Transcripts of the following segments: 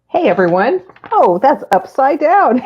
Hey everyone. Oh, that's upside down.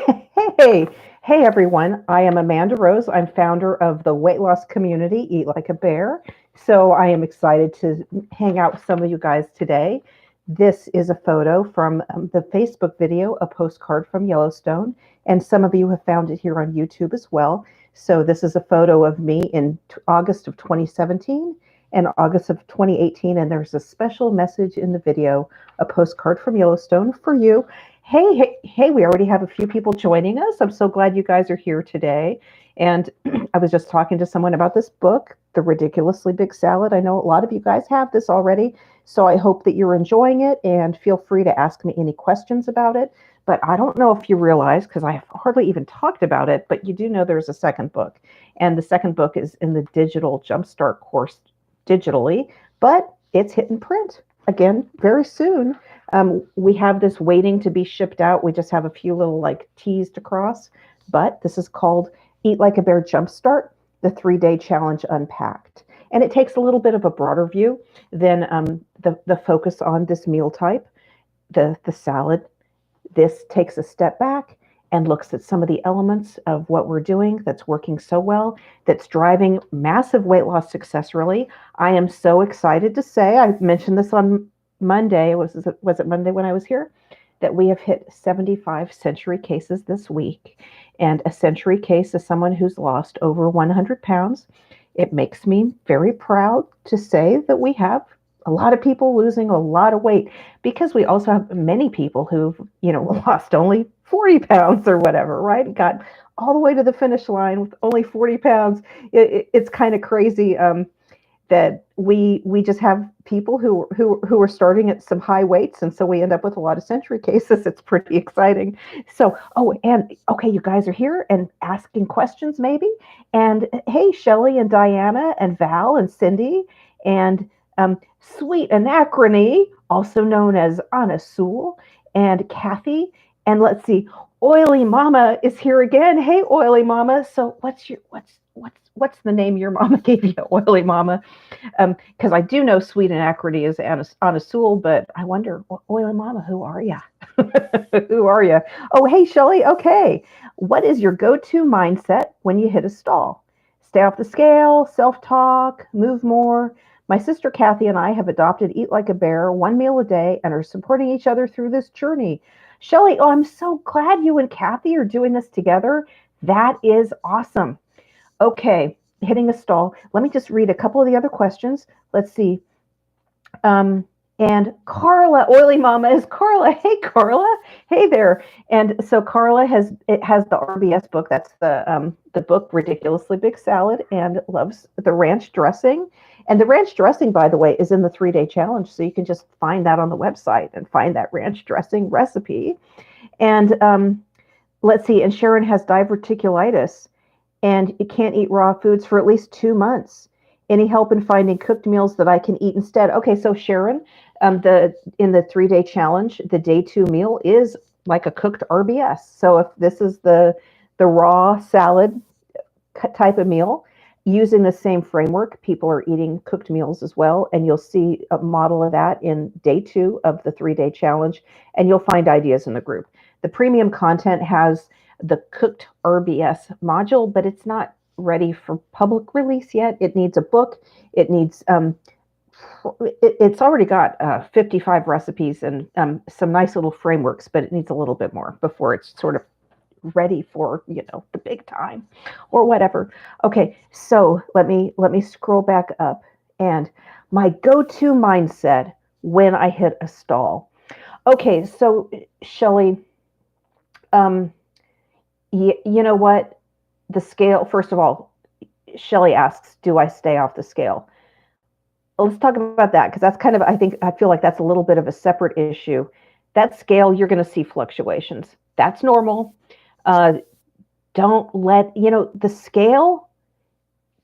Hey, hey everyone. I am Amanda Rose. I'm founder of the weight loss community, Eat Like a Bear. So I am excited to hang out with some of you guys today. This is a photo from the Facebook video, A Postcard from Yellowstone. And some of you have found it here on YouTube as well. So this is a photo of me in August of 2017 and August of 2018. And there's a special message in the video, A Postcard from Yellowstone, for you. Hey, we already have a few people joining us. I'm so glad you guys are here today. And I was just talking to someone about this book, The Ridiculously Big Salad. I know a lot of you guys have this already, so I hope that you're enjoying it and feel free to ask me any questions about it. But I don't know if you realize, because I have hardly even talked about it, but you do know there's a second book. And the second book is in the digital Jumpstart course digitally, but it's hitting print again very soon. We have this waiting to be shipped out. We just have a few little like T's to cross, but this is called Eat Like a Bear Jumpstart, the 3-day challenge unpacked. And it takes a little bit of a broader view than the focus on this meal type, the salad. This takes a step back and looks at some of the elements of what we're doing that's working so well, that's driving massive weight loss success, really. I am so excited to say, I mentioned this on Monday, was it Monday when I was here? That we have hit 75 century cases this week. And a century case is someone who's lost over 100 pounds. It makes me very proud to say that we have a lot of people losing a lot of weight, because we also have many people who've, lost only 40 pounds or whatever, right? Got all the way to the finish line with only 40 pounds. It's kind of crazy that we just have people who are starting at some high weights, and so we end up with a lot of century cases. It's pretty exciting. So, oh, and okay, you guys are here and asking questions maybe. And hey, Shelly and Diana and Val and Cindy and Sweet Anachrony, also known as Anna Sewell, and Kathy. And let's see, Oily Mama is here again. Hey, Oily Mama. So what's the name your mama gave you, Oily Mama? Because I do know Sweet Anachrony is Anna Sewell, but I wonder, Oily Mama, who are you? Who are you? Oh, hey, Shelly. Okay. What is your go-to mindset when you hit a stall? Stay off the scale, self-talk, move more. My sister Kathy and I have adopted Eat Like a Bear, one meal a day, and are supporting each other through this journey. Shelly, oh, I'm so glad you and Kathy are doing this together. That is awesome. Okay, hitting a stall. Let me just read a couple of the other questions. Let's see. And Carla, Oily Mama, is Carla. Hey, Carla. Hey there. And so Carla has the RBS book. That's the book Ridiculously Big Salad, and loves the ranch dressing. And the ranch dressing, by the way, is in the 3-day challenge. So you can just find that on the website and find that ranch dressing recipe. And let's see. And Sharon has diverticulitis, and you can't eat raw foods for at least 2 months. Any help in finding cooked meals that I can eat instead? Okay, so Sharon, in the 3-day challenge, the day 2 meal is like a cooked RBS. So if this is the raw salad type of meal, using the same framework, people are eating cooked meals as well, and you'll see a model of that in day 2 of the 3-day challenge, and you'll find ideas in the group. The premium content has the cooked RBS module, but it's not ready for public release yet. It needs a book. It needs it's already got 55 recipes and some nice little frameworks, but it needs a little bit more before it's sort of ready for the big time or whatever. Okay, so let me scroll back up. And my go-to mindset when I hit a stall. Okay, so Shelly, you know what? The scale, first of all, Shelly asks, do I stay off the scale? Let's talk about that, because that's kind of, I feel like that's a little bit of a separate issue. That scale, you're going to see fluctuations. That's normal. Don't let, the scale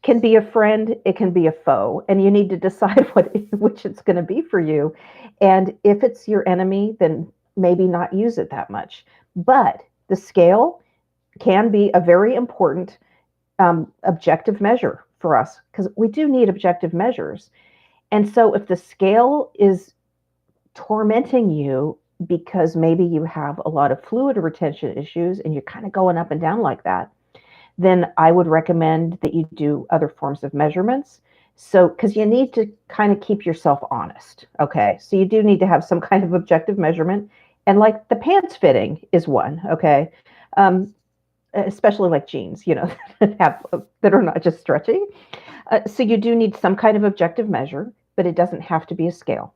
can be a friend, it can be a foe, and you need to decide which it's going to be for you. And if it's your enemy, then maybe not use it that much. But the scale can be a very important objective measure for us, because we do need objective measures. And so if the scale is tormenting you, because maybe you have a lot of fluid retention issues and you're kind of going up and down like that, then I would recommend that you do other forms of measurements. So, because you need to kind of keep yourself honest. Okay. So, you do need to have some kind of objective measurement. And like the pants fitting is one. Okay. Um, Especially like jeans, that are not just stretchy. So, you do need some kind of objective measure, but it doesn't have to be a scale.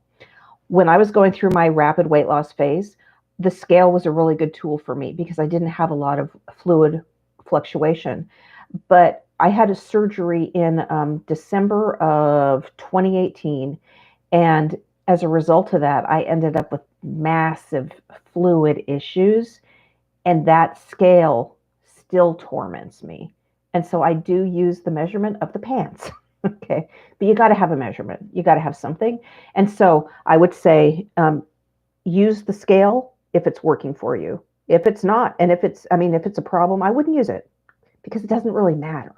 When I was going through my rapid weight loss phase, the scale was a really good tool for me because I didn't have a lot of fluid fluctuation. But I had a surgery in December of 2018. And as a result of that, I ended up with massive fluid issues. And that scale still torments me. And so I do use the measurement of the pants. Okay. But you got to have a measurement, you got to have something. And so I would say use the scale if it's working for you. If it's not, and if it's a problem, I wouldn't use it because it doesn't really matter.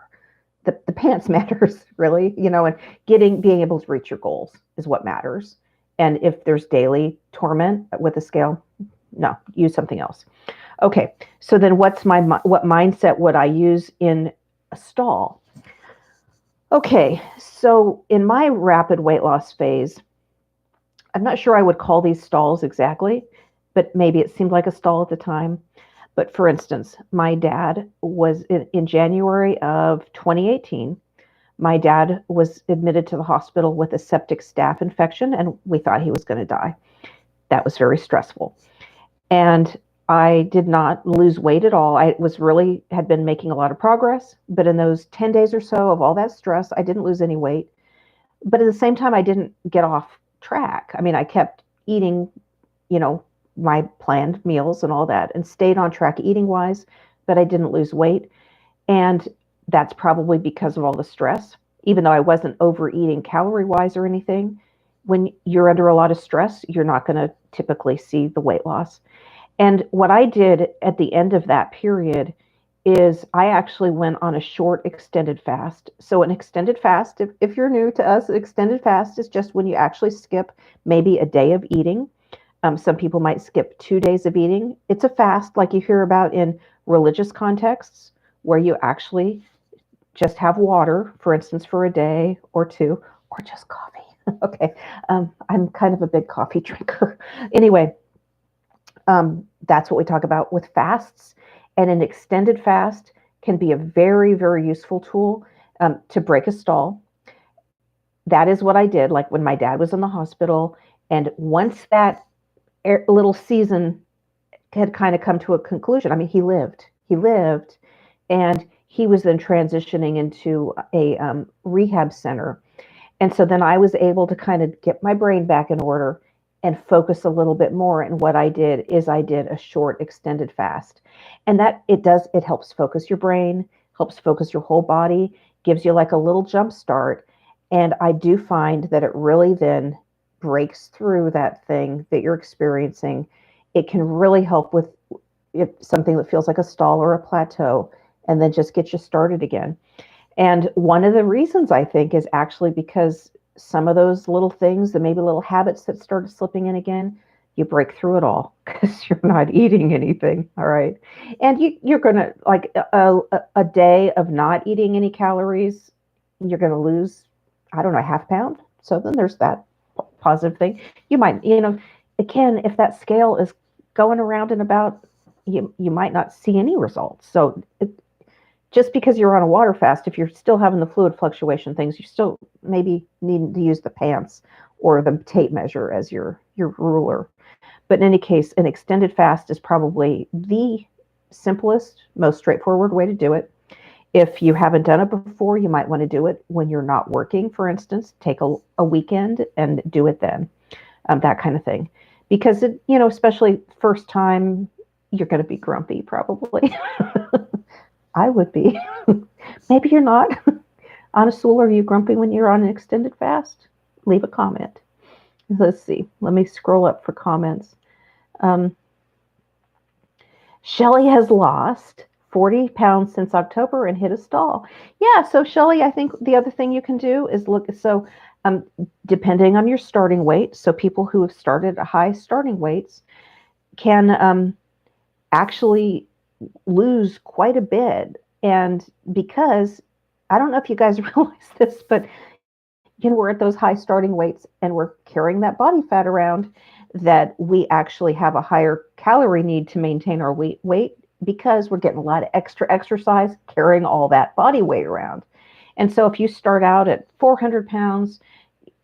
The pants matters really, and being able to reach your goals is what matters. And if there's daily torment with a scale, no, use something else. Okay, so then what mindset would I use in a stall? Okay, so in my rapid weight loss phase, I'm not sure I would call these stalls exactly, but maybe it seemed like a stall at the time. But for instance, my dad was in January of 2018. My dad was admitted to the hospital with a septic staph infection, and we thought he was going to die. That was very stressful. And I did not lose weight at all. I had been making a lot of progress, but in those 10 days or so of all that stress, I didn't lose any weight. But at the same time, I didn't get off track. I mean, I kept eating, my planned meals and all that and stayed on track eating wise, but I didn't lose weight. And that's probably because of all the stress, even though I wasn't overeating calorie wise or anything. When you're under a lot of stress, you're not going to typically see the weight loss. And what I did at the end of that period is I actually went on a short extended fast. So an extended fast, if you're new to us, extended fast is just when you actually skip maybe a day of eating. Some people might skip 2 days of eating. It's a fast like you hear about in religious contexts where you actually just have water, for instance, for a day or two, or just coffee. Okay. I'm kind of a big coffee drinker. Anyway, that's what we talk about with fasts. And an extended fast can be a very, very useful tool to break a stall. That is what I did, like when my dad was in the hospital. And once that little season had kind of come to a conclusion, I mean, he lived, and he was then transitioning into a rehab center. And so then I was able to kind of get my brain back in order and focus a little bit more. And what I did is I did a short extended fast. And that it helps focus your brain, helps focus your whole body, gives you like a little jump start. And I do find that it really then breaks through that thing that you're experiencing. It can really help with something that feels like a stall or a plateau, and then just get you started again. And one of the reasons I think is actually because some of those little things, the maybe little habits that started slipping in again, you break through it all because you're not eating anything. All right. And you're going to, like a day of not eating any calories, you're going to lose, I don't know, half pound. So then there's that positive thing. You might, again, if that scale is going around and about, you might not see any results. So just because you're on a water fast, if you're still having the fluid fluctuation things, you still maybe need to use the pants or the tape measure as your ruler. But in any case, an extended fast is probably the simplest, most straightforward way to do it. If you haven't done it before, you might want to do it when you're not working, for instance. Take a weekend and do it then, that kind of thing. Because, especially first time, you're going to be grumpy probably. I would be. Maybe you're not. Honest Soul, are you grumpy when you're on an extended fast? Leave a comment. Let's see. Let me scroll up for comments. Shelly has lost 40 pounds since October and hit a stall. Yeah, so Shelly, I think the other thing you can do is look. So depending on your starting weight, so people who have started at high starting weights, can actually lose quite a bit. And because I don't know if you guys realize this, but we're at those high starting weights and we're carrying that body fat around, that we actually have a higher calorie need to maintain our weight because we're getting a lot of extra exercise carrying all that body weight around. And so if you start out at 400 pounds,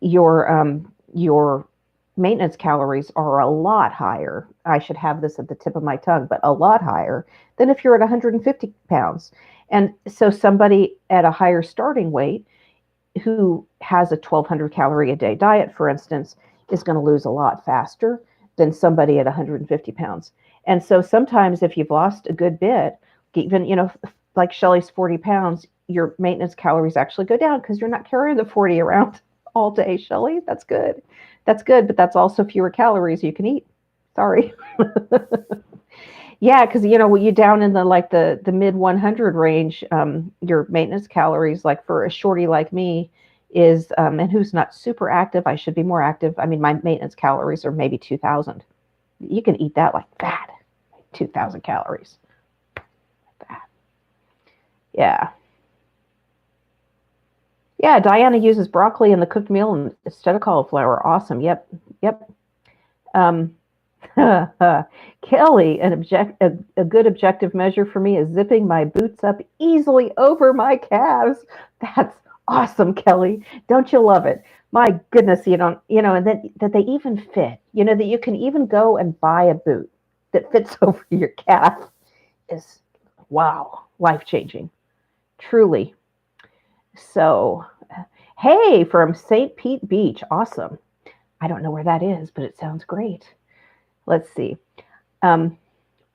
your maintenance calories are a lot higher. I should have this at the tip of my tongue, but a lot higher than if you're at 150 pounds. And so somebody at a higher starting weight who has a 1,200 calorie a day diet, for instance, is going to lose a lot faster than somebody at 150 pounds. And so sometimes if you've lost a good bit, even, like Shelly's 40 pounds, your maintenance calories actually go down because you're not carrying the 40 around all day, Shelly. That's good. That's good, but that's also fewer calories you can eat. Sorry. Yeah, because when you're down in the mid 100 range, your maintenance calories, like for a shorty like me, is and who's not super active. I should be more active. I mean, my maintenance calories are maybe 2,000. You can eat that like that, 2,000 calories. Like that. Yeah. Yeah, Diana uses broccoli in the cooked meal instead of cauliflower. Awesome. Yep. Yep. Um, Kelly, a good objective measure for me is zipping my boots up easily over my calves. That's awesome, Kelly. Don't you love it? My goodness, and then that they even fit, that you can even go and buy a boot that fits over your calf is, wow, life changing, truly. So, hey, from St. Pete Beach, awesome. I don't know where that is, but it sounds great. Let's see. Um,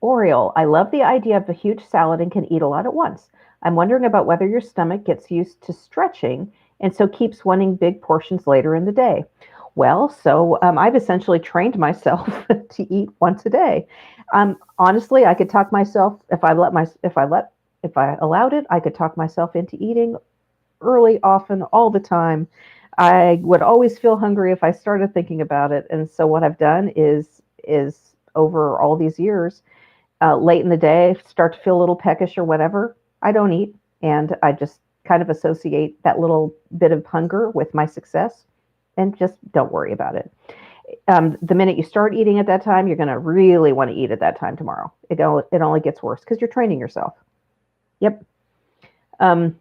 Oriole, I love the idea of a huge salad and can eat a lot at once. I'm wondering about whether your stomach gets used to stretching and so keeps wanting big portions later in the day. Well, so I've essentially trained myself to eat once a day. Honestly, I could talk myself if I allowed it, I could talk myself into eating early, often, all the time. I would always feel hungry if I started thinking about it. And so what I've done is over all these years, late in the day, start to feel a little peckish or whatever, I don't eat. And I just kind of associate that little bit of hunger with my success and just don't worry about it. The minute you start eating at that time, you're going to really want to eat at that time tomorrow. It only gets worse because you're training yourself. Yep. Um,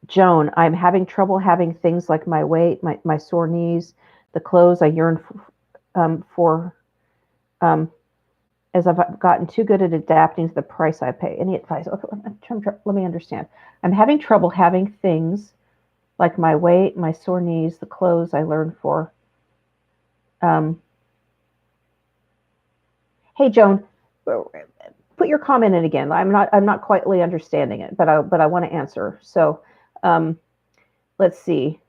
Joan, I'm having trouble having things like my weight, my sore knees, the clothes I yearn for um, as I've gotten too good at adapting to the price I pay. Any advice? Okay, let me understand. I'm having trouble having things like my weight, my sore knees, the clothes I learned for. Um, hey, Joan, put your comment in again. I'm not quite understanding it, but I want to answer. So, um, let's see.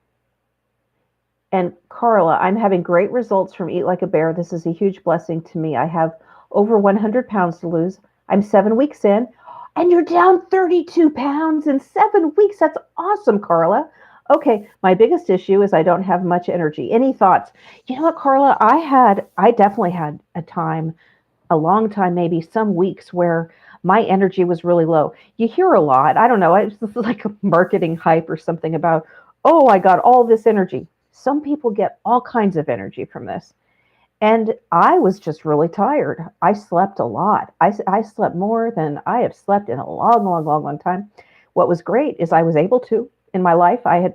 And Carla, I'm having great results from Eat Like a Bear. This is a huge blessing to me. I have over 100 pounds to lose. I'm 7 weeks in, and you're down 32 pounds in 7 weeks. That's awesome, Carla. Okay, my biggest issue is I don't have much energy. Any thoughts? You know what, Carla? I definitely had a long time, maybe some weeks where my energy was really low. You hear a lot. I don't know. It's like a marketing hype or something about, oh, I got all this energy. Some people get all kinds of energy from this. And I was just really tired. I slept a lot. I slept more than I have slept in a long, long, long, long time. What was great is I was able to, in my life, I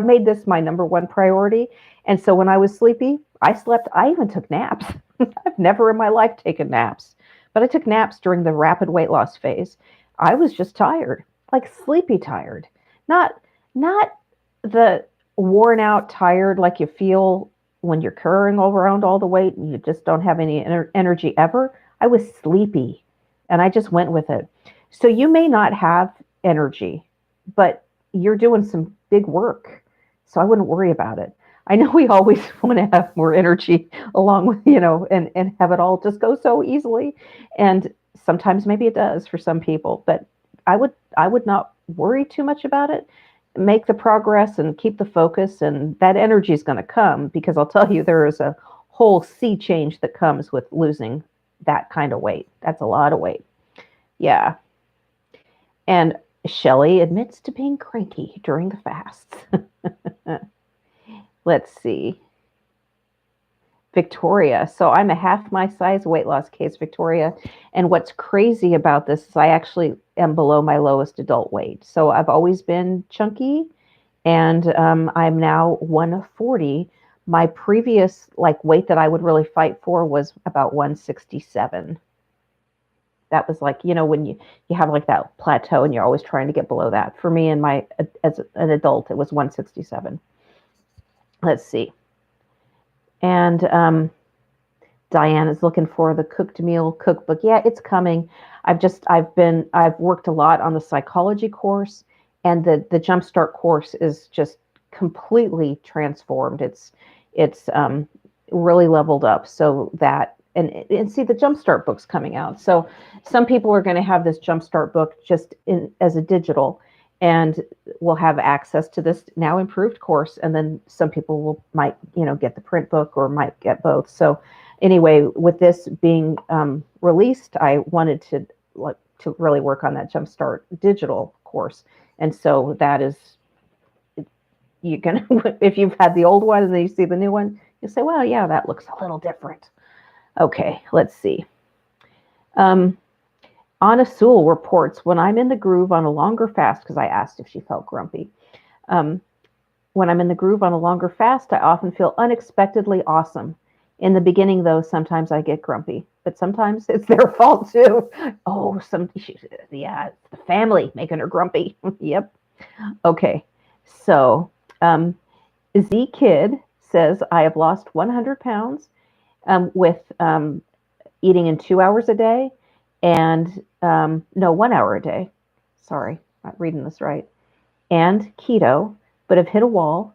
made this my number one priority. And so when I was sleepy, I slept. I even took naps. I've never in my life taken naps, but I took naps during the rapid weight loss phase. I was just tired, like sleepy tired, not not the worn out tired like you feel when you're carrying around all the weight and you just don't have any energy ever. I was sleepy and I just went with it. So you may not have energy, but you're doing some big work. So I wouldn't worry about it. I know we always want to have more energy along with, and have it all just go so easily. And sometimes maybe it does for some people, but I would not worry too much about it. Make the progress and keep the focus, and that energy is going to come because I'll tell you there is a whole sea change that comes with losing that kind of weight. That's a lot of weight. Yeah. And Shelley admits to being cranky during the fasts. Let's see. Victoria. So I'm a half my size weight loss case, Victoria. And what's crazy about this is I actually am below my lowest adult weight. So I've always been chunky, and I'm now 140. My previous weight that I would really fight for was about 167. That was when you have that plateau and you're always trying to get below that. For me, as an adult, it was 167. Let's see. And Diane is looking for the cooked meal cookbook. Yeah, it's coming. I've worked a lot on the psychology course, and the Jumpstart course is just completely transformed. It's really leveled up, so that and see, the Jumpstart book's coming out. So some people are going to have this Jumpstart book just as a digital, and will have access to this now improved course. And then some people might get the print book, or might get both. So anyway, with this being released, I wanted to really work on that Jumpstart digital course. And so that is, you can, if you've had the old one and then you see the new one, you say, well, yeah, that looks a little different. Okay, let's see. Anna Sewell reports, when I'm in the groove on a longer fast, because I asked if she felt grumpy. When I'm in the groove on a longer fast, I often feel unexpectedly awesome. In the beginning, though, sometimes I get grumpy, but sometimes it's their fault too. Oh, yeah, it's the family making her grumpy. Yep. Okay, so Z Kid says, I have lost 100 pounds with eating in 2 hours a day, and no, 1 hour a day. Sorry, not reading this right. And keto, but have hit a wall.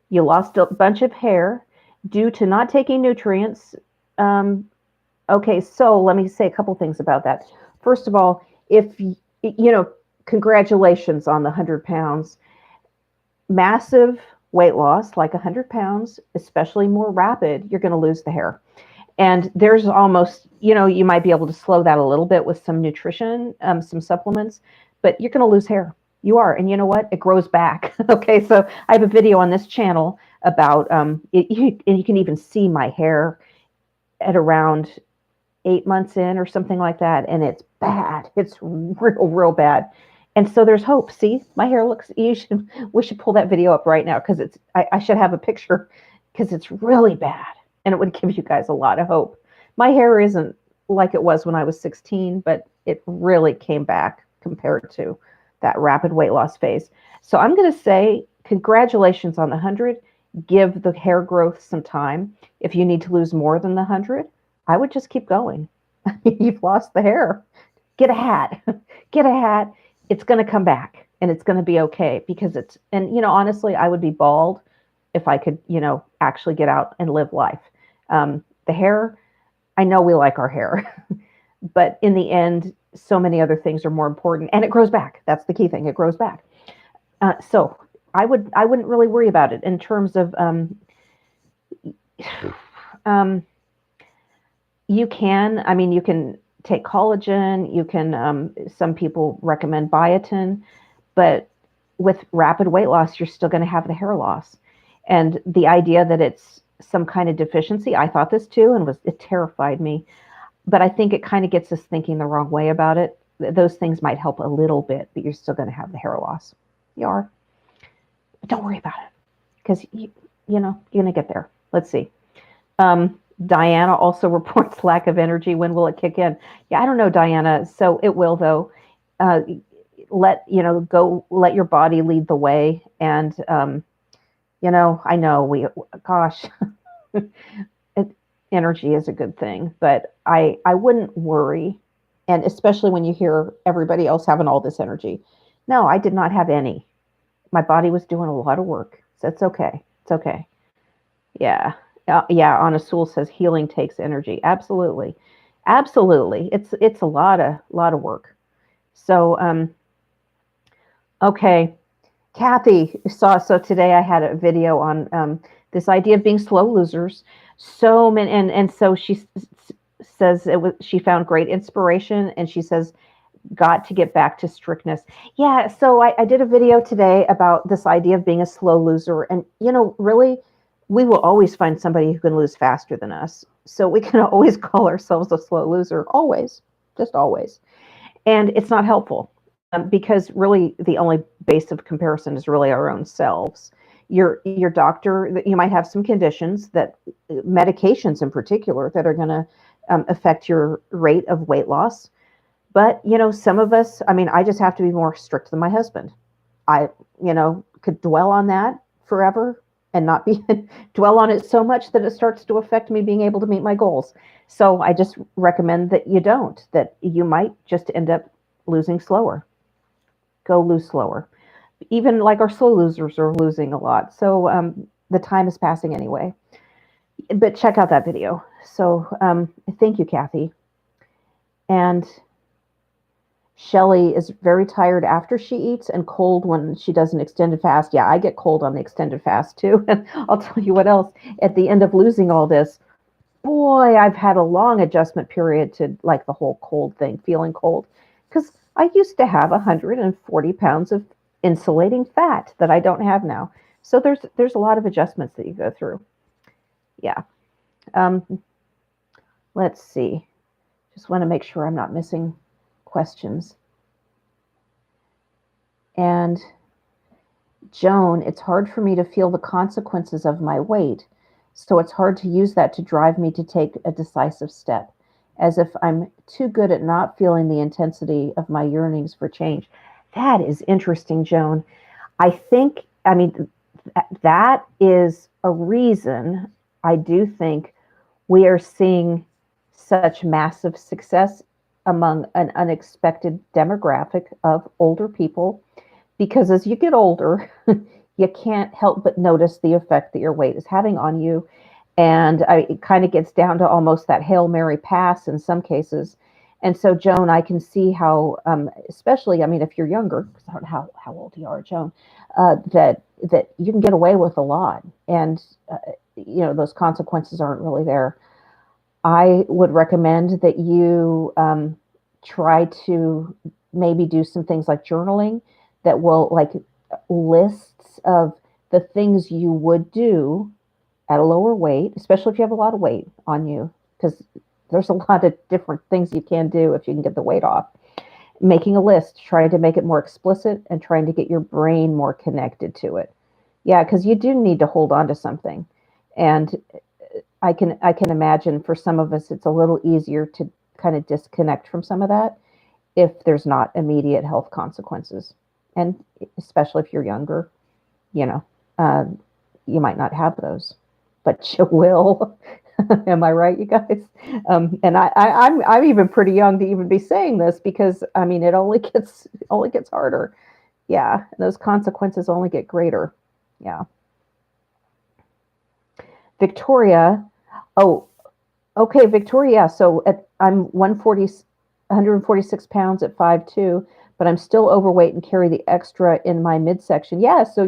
You lost a bunch of hair due to not taking nutrients. Okay, so let me say a couple things about that. First of all, if congratulations on the 100 pounds. Massive weight loss, like 100 pounds, especially more rapid, you're going to lose the hair. And there's almost, you might be able to slow that a little bit with some nutrition, some supplements, but you're going to lose hair. You are. And you know what? It grows back. Okay. So I have a video on this channel about, and you can even see my hair at around 8 months in or something like that. And it's bad. It's real bad. And so there's hope. See, my hair looks, we should pull that video up right now, because I should have a picture, because it's really bad. And it would give you guys a lot of hope. My hair isn't like it was when I was 16, but it really came back compared to that rapid weight loss phase. So I'm going to say congratulations on the 100. Give the hair growth some time. If you need to lose more than the 100, I would just keep going. You've lost the hair. Get a hat. Get a hat. It's going to come back, and it's going to be okay, because honestly, I would be bald if I could, actually get out and live life. The hair, I know we like our hair, but in the end, so many other things are more important, and it grows back. That's the key thing. It grows back. So I wouldn't really worry about it in terms of, you can take collagen. You can, some people recommend biotin, but with rapid weight loss, you're still going to have the hair loss. And the idea that it's some kind of deficiency, I thought this too, and it terrified me. But I think it kind of gets us thinking the wrong way about it. Those things might help a little bit, but you're still going to have the hair loss. You are. But don't worry about it, because you're going to get there. Let's see. Diana also reports lack of energy. When will it kick in? Yeah, I don't know, Diana. So it will, though. Let your body lead the way. And I know gosh, energy is a good thing, but I wouldn't worry. And especially when you hear everybody else having all this energy. No, I did not have any. My body was doing a lot of work. So it's okay. It's okay. Yeah. Yeah. Anna Sewell says healing takes energy. Absolutely. Absolutely. It's a lot of work. So, okay. Kathy saw, so today I had a video on This idea of being slow losers. So many, and so says she found great inspiration, and she says got to get back to strictness. Yeah, so I did a video today about this idea of being a slow loser. And, really, we will always find somebody who can lose faster than us. So we can always call ourselves a slow loser, always, just always. And it's not helpful because really the only base of comparison is really our own selves. Your doctor, you might have some conditions that medications in particular that are going to affect your rate of weight loss. But, some of us, I mean, I just have to be more strict than my husband. I, could dwell on that forever and not be dwell on it so much that it starts to affect me being able to meet my goals. So I just recommend that you don't, that you might just end up losing slower. Go lose slower. Even like our slow losers are losing a lot. So the time is passing anyway. But check out that video. So thank you, Kathy. And Shelly is very tired after she eats and cold when she does an extended fast. Yeah, I get cold on the extended fast too. And I'll tell you what else. At the end of losing all this, boy, I've had a long adjustment period to like the whole cold thing, feeling cold. Because I used to have 140 pounds of insulating fat that I don't have now. So there's a lot of adjustments that you go through. Yeah. Let's see. Just want to make sure I'm not missing questions. And Joan, it's hard for me to feel the consequences of my weight, so it's hard to use that to drive me to take a decisive step, as if I'm too good at not feeling the intensity of my yearnings for change. That is interesting, Joan. I mean, that is a reason I do think we are seeing such massive success among an unexpected demographic of older people, because as you get older, you can't help but notice the effect that your weight is having on you. And it kind of gets down to almost that Hail Mary pass in some cases. And so, Joan, I can see how, especially, I mean, if you're younger, I don't know how old you are, Joan, that you can get away with a lot. And, those consequences aren't really there. I would recommend that you try to maybe do some things like journaling that will like lists of the things you would do at a lower weight, especially if you have a lot of weight on you, because there's a lot of different things you can do if you can get the weight off. Making a list, trying to make it more explicit and trying to get your brain more connected to it. Yeah, because you do need to hold on to something. And I can imagine for some of us it's a little easier to kind of disconnect from some of that if there's not immediate health consequences, and especially if you're younger, you know, uh, you might not have those, but you will. Am I right, you guys? And I'm even pretty young to even be saying this because I mean it only gets harder. Yeah, those consequences only get greater. Yeah. Victoria. Oh, okay, Victoria. So I'm 146 pounds at 5'2", but I'm still overweight and carry the extra in my midsection. Yeah, so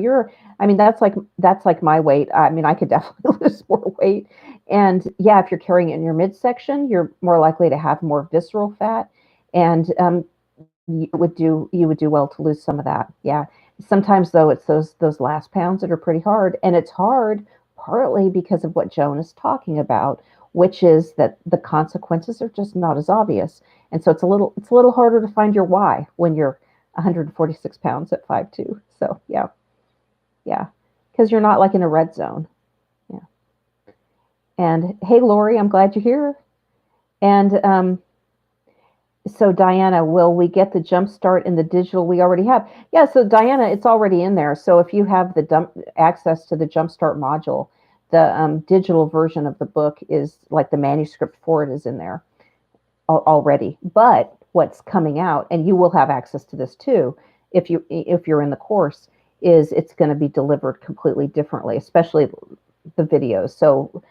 I mean, that's like my weight. I mean, I could definitely lose more weight. And yeah, if you're carrying it in your midsection, you're more likely to have more visceral fat, and you would do well to lose some of that. Yeah. Sometimes though, it's those last pounds that are pretty hard, and it's hard partly because of what Joan is talking about, which is that the consequences are just not as obvious. And so it's a little harder to find your why when you're 146 pounds at 5'2". So yeah, yeah, because you're not like in a red zone. Yeah. And hey, Lori, I'm glad you're here. And so Diana, will we get the jump start in the digital we already have? Yeah, so Diana, it's already in there. So if you have the access to the Jumpstart module, the digital version of the book is like the manuscript for it is in there already. But what's coming out, and you will have access to this too, if you're in the course, is it's going to be delivered completely differently, especially the videos. So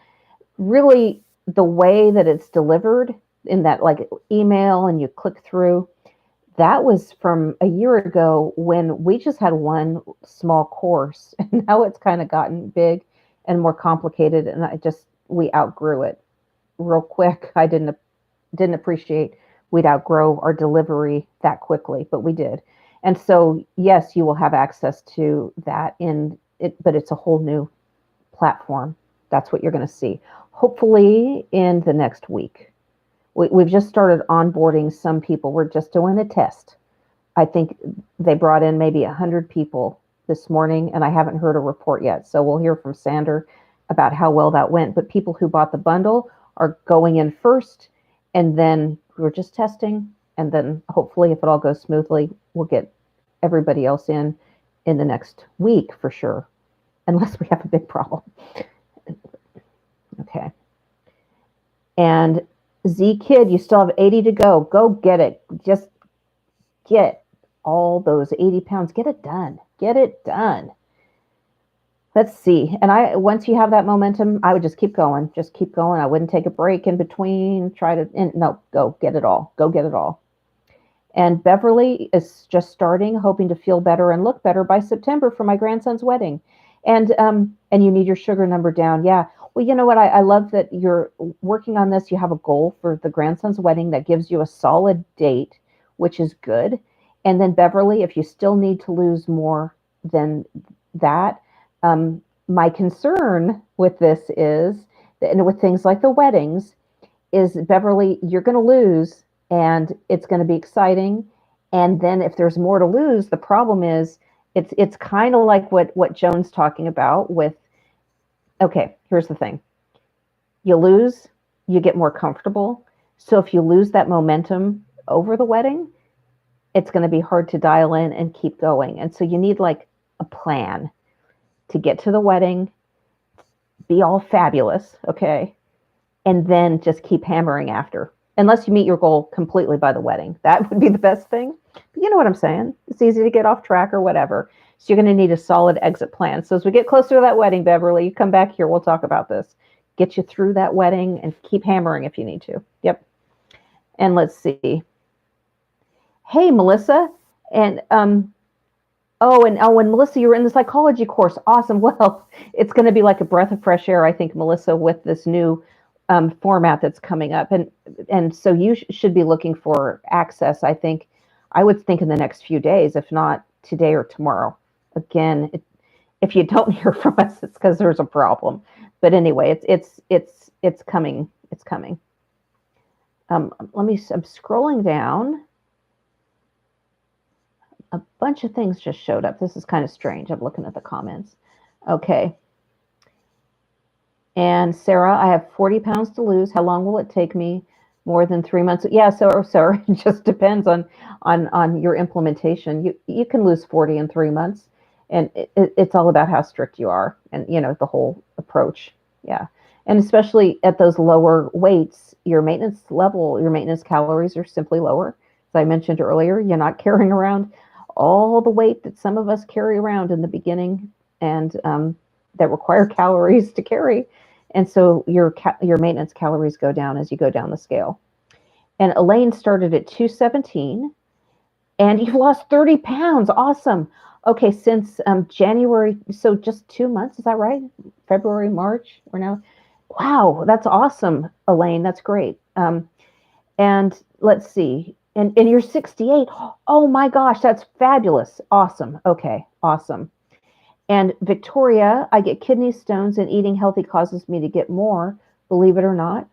really, the way that it's delivered in that like email and you click through, that was from a year ago when we just had one small course, and now it's kind of gotten big. and more complicated. And we outgrew it real quick. I didn't appreciate we'd outgrow our delivery that quickly, but we did. And so, yes, you will have access to that in it, but it's a whole new platform. That's what you're going to see. Hopefully, in the next week. We've just started onboarding some people. We're just doing a test. I think they brought in maybe 100 people this morning, and I haven't heard a report yet. So we'll hear from Sander about how well that went. But people who bought the bundle are going in first, and then we're just testing. And then hopefully, if it all goes smoothly, we'll get everybody else in the next week for sure, unless we have a big problem. Okay. And Z Kid, you still have 80 to go. Go get it. Just get all those 80 pounds. Get it done. Get it done. Let's see. And once you have that momentum, I would just keep going. Just keep going. I wouldn't take a break in between. No, go get it all. Go get it all. And Beverly is just starting, hoping to feel better and look better by September for my grandson's wedding. And you need your sugar number down. Yeah. Well, you know what? I love that you're working on this. You have a goal for the grandson's wedding that gives you a solid date, which is good. And then Beverly, if you still need to lose more than that, my concern with this is, and with things like the weddings, is Beverly, you're going to lose, and it's going to be exciting. And then if there's more to lose, the problem is it's kind of like what Joan's talking about with, okay, here's the thing. You lose, you get more comfortable. So if you lose that momentum over the wedding, it's going to be hard to dial in and keep going. And so you need like a plan to get to the wedding, be all fabulous, okay? And then just keep hammering after. Unless you meet your goal completely by the wedding. That would be the best thing. But you know what I'm saying? It's easy to get off track or whatever. So you're going to need a solid exit plan. So as we get closer to that wedding, Beverly, you come back here. We'll talk about this. Get you through that wedding and keep hammering if you need to. Yep. And let's see. Hey, Melissa. And and Melissa, you were in the psychology course. Awesome. Well, it's going to be like a breath of fresh air, I think, Melissa, with this new format that's coming up. And so you should be looking for access. I would think in the next few days, if not today or tomorrow. Again, if you don't hear from us, it's because there's a problem. But anyway, it's coming. It's coming. I'm scrolling down. A bunch of things just showed up. This is kind of strange. I'm looking at the comments. Okay. And Sarah, I have 40 pounds to lose. How long will it take me? More than 3 months? Yeah, so Sarah, it just depends on your implementation. You can lose 40 in 3 months, and it's all about how strict you are, and the whole approach. Yeah, and especially at those lower weights, your maintenance level, your maintenance calories are simply lower. As I mentioned earlier, you're not carrying around all the weight that some of us carry around in the beginning, and that require calories to carry. And so your maintenance calories go down as you go down the scale. And Elaine started at 217, and you've lost 30 pounds. Awesome. Okay, since January, so just 2 months, is that right? February, March, we're now. Wow, that's awesome, Elaine. That's great. And let's see. And you're 68. Oh my gosh, that's fabulous. Awesome. Okay, awesome. And Victoria, I get kidney stones, and eating healthy causes me to get more. Believe it or not,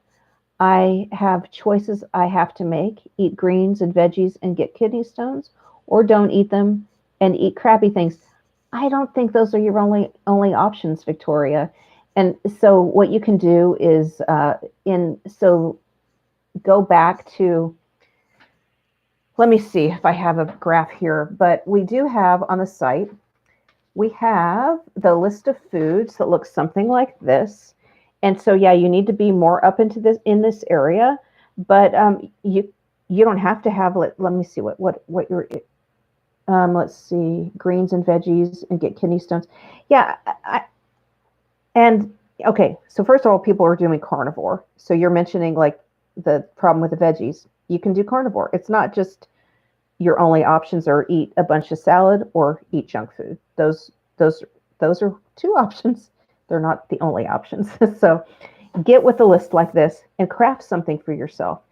I have choices I have to make. Eat greens and veggies and get kidney stones, or don't eat them and eat crappy things. I don't think those are your only options, Victoria. And so what you can do is go back to, let me see if I have a graph here, but we do have on the site, we have the list of foods that looks something like this. And so, yeah, you need to be more up into this in this area, but you don't have to have, let me see what your, let's see, greens and veggies and get kidney stones. Yeah. Okay. So first of all, people are doing carnivore. So you're mentioning like the problem with the veggies. You can do carnivore. It's not just your only options are eat a bunch of salad or eat junk food. Those are two options. They're not the only options. So get with a list like this and craft something for yourself.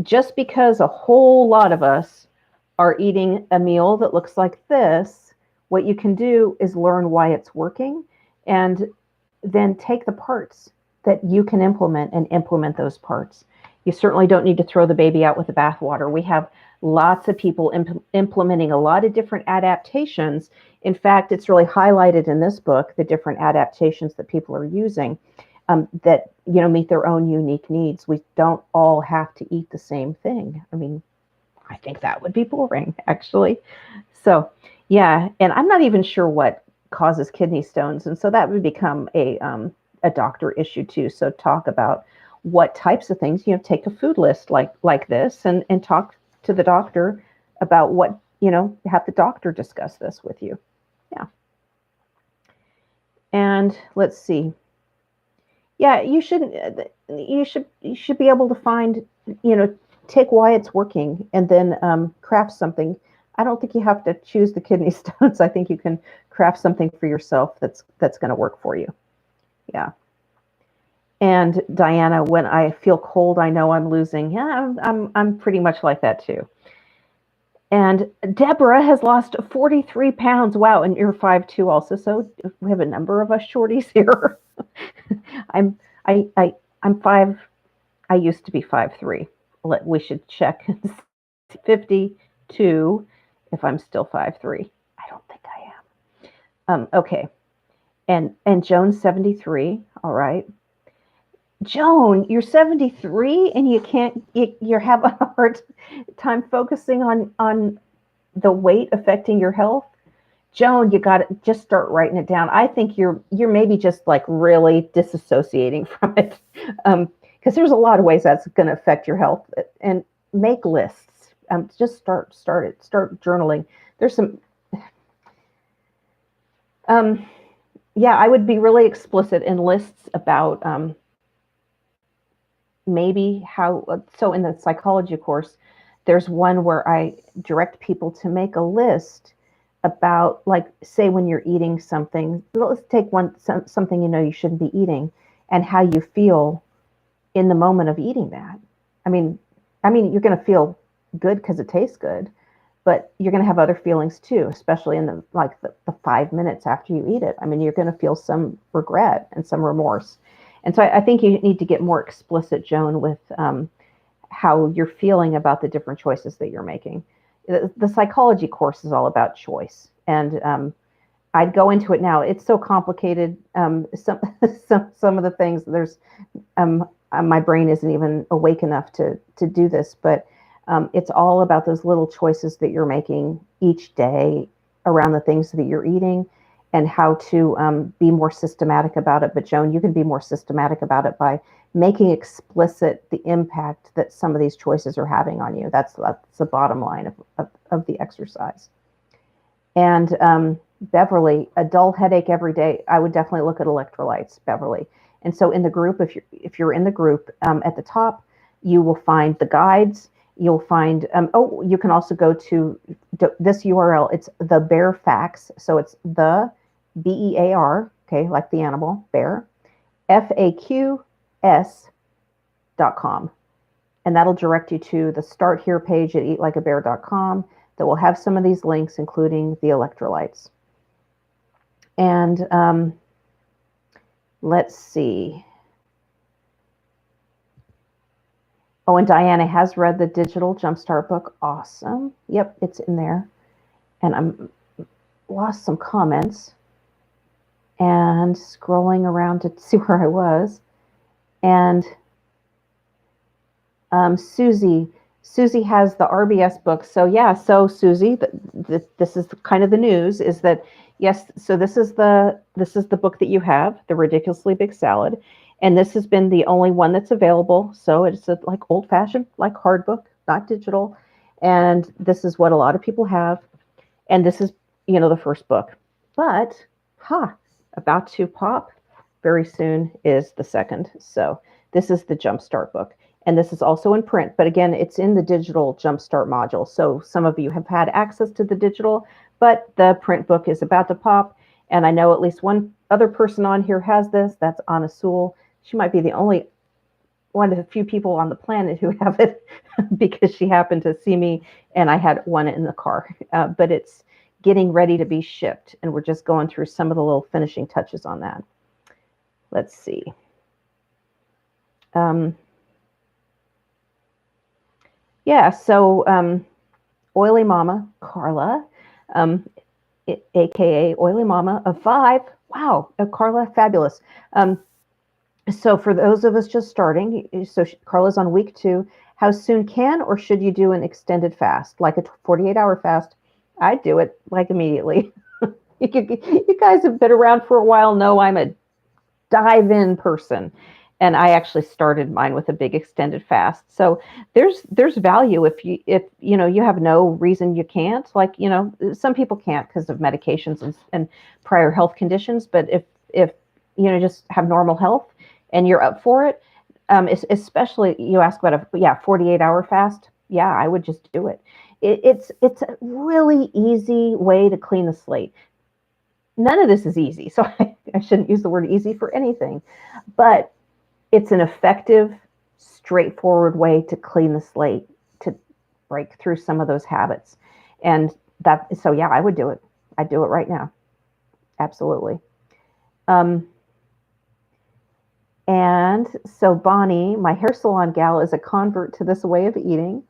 Just because a whole lot of us are eating a meal that looks like this, what you can do is learn why it's working and then take the parts that you can implement and implement those parts. You certainly don't need to throw the baby out with the bathwater. We have lots of people implementing a lot of different adaptations. In fact, it's really highlighted in this book, the different adaptations that people are using that meet their own unique needs. We don't all have to eat the same thing. I mean, I think that would be boring, actually. So, yeah, and I'm not even sure what causes kidney stones, and so that would become a doctor issue too. So, talk about what types of things. Take a food list like this, and talk to the doctor about what have the doctor discuss this with you. Yeah. And let's see. Yeah, you should be able to find, take why it's working and then craft something. I don't think you have to choose the kidney stones. I think you can craft something for yourself that's going to work for you. Yeah. And Diana, when I feel cold, I know I'm losing. Yeah, I'm pretty much like that too. And Deborah has lost 43 pounds. Wow, and you're 5'2" also. So we have a number of us shorties here. I'm 5. I used to be 5'3". We should check 52 if I'm still 5'3". I don't think I am. Okay. And Joan's 73. All right. Joan, you're 73 and you're having a hard time focusing on the weight affecting your health. Joan, you got to just start writing it down. I think you're maybe just like really disassociating from it, because there's a lot of ways that's going to affect your health. And make lists. Just start it. Start journaling. There's some. Yeah, I would be really explicit in lists about maybe how. So in the psychology course, there's one where I direct people to make a list about, like, say when you're eating something, let's take something you shouldn't be eating, and how you feel in the moment of eating that. I mean you're going to feel good because it tastes good, but you're going to have other feelings too, especially in the 5 minutes after you eat it. I mean, you're going to feel some regret and some remorse. And so I think you need to get more explicit, Joan, with how you're feeling about the different choices that you're making. The psychology course is all about choice, and I'd go into it now. It's so complicated. Some of the things there's my brain isn't even awake enough to do this, but it's all about those little choices that you're making each day around the things that you're eating, and how to be more systematic about it. But Joan, you can be more systematic about it by making explicit the impact that some of these choices are having on you. That's the bottom line of the exercise. And Beverly, a dull headache every day. I would definitely look at electrolytes, Beverly. And so in the group, if you're in the group, at the top, you will find the guides. You'll find, you can also go to this URL. It's the Bear Facts. So it's the BEAR, okay, like the animal, bear, FAQs.com. And that'll direct you to the Start Here page at eatlikeabear.com that will have some of these links, including the electrolytes. And let's see. Oh, and Diana has read the digital Jumpstart book. Awesome. Yep, it's in there. And I'm lost some comments and scrolling around to see where I was. And Susie has the RBS book. So yeah, so Susie, this is kind of the news, is that yes, so this is the book that you have, The Ridiculously Big Salad. And this has been the only one that's available. So it's like old-fashioned, like hard book, not digital. And this is what a lot of people have. And this is, the first book. But, about to pop very soon is the second. So this is the Jumpstart book. And this is also in print. But again, it's in the digital Jumpstart module. So some of you have had access to the digital, but the print book is about to pop. And I know at least one other person on here has this. That's Anna Sewell. She might be the only one of the few people on the planet who have it because she happened to see me and I had one in the car. But it's getting ready to be shipped, and we're just going through some of the little finishing touches on that. Let's see. Yeah, so Oily Mama Carla, aka Oily Mama of 5. Wow, Carla, fabulous. So for those of us just starting, so Carla's on week 2. How soon can or should you do an extended fast, like a 48-hour fast? I'd do it like immediately. You guys have been around for a while, know I'm a dive-in person. And I actually started mine with a big extended fast. So there's value if you have no reason you can't. Like, some people can't because of medications and prior health conditions. But if just have normal health and you're up for it, especially you ask about a 48-hour fast. Yeah, I would just do it. It's a really easy way to clean the slate. None of this is easy, so I shouldn't use the word easy for anything, but it's an effective, straightforward way to clean the slate, to break through some of those habits. And I would do it. I'd do it right now. Absolutely. And so Bonnie, my hair salon gal, is a convert to this way of eating.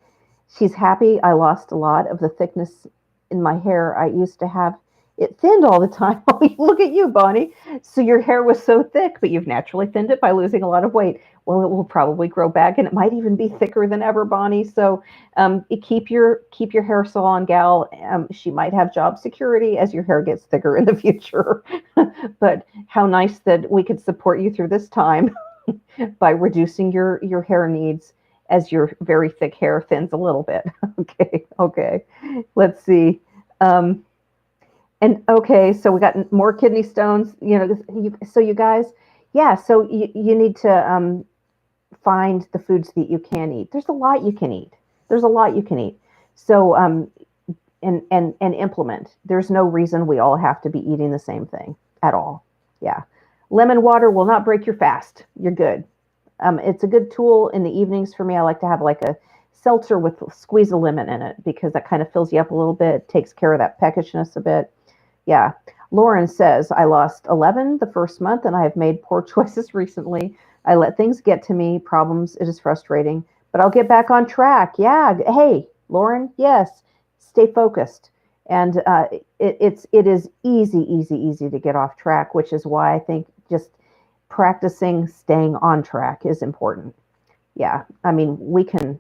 She's happy I lost a lot of the thickness in my hair. I used to have it thinned all the time. Look at you, Bonnie. So your hair was so thick, but you've naturally thinned it by losing a lot of weight. Well, it will probably grow back, and it might even be thicker than ever, Bonnie. So keep your hair salon gal. She might have job security as your hair gets thicker in the future. But how nice that we could support you through this time by reducing your hair needs as your very thick hair thins a little bit. Okay. Let's see. So we got more kidney stones. So you guys, yeah. So you need to find the foods that you can eat. There's a lot you can eat. So and implement. There's no reason we all have to be eating the same thing at all. Yeah. Lemon water will not break your fast. You're good. It's a good tool in the evenings for me. I like to have like a seltzer with a squeeze of lemon in it because that kind of fills you up a little bit, takes care of that peckishness a bit. Yeah. Lauren says, I lost 11 the first month and I have made poor choices recently. I let things get to me, problems. It is frustrating, but I'll get back on track. Yeah. Hey, Lauren, yes. Stay focused. And it is easy to get off track, which is why I think just practicing staying on track is important. Yeah. I mean, we can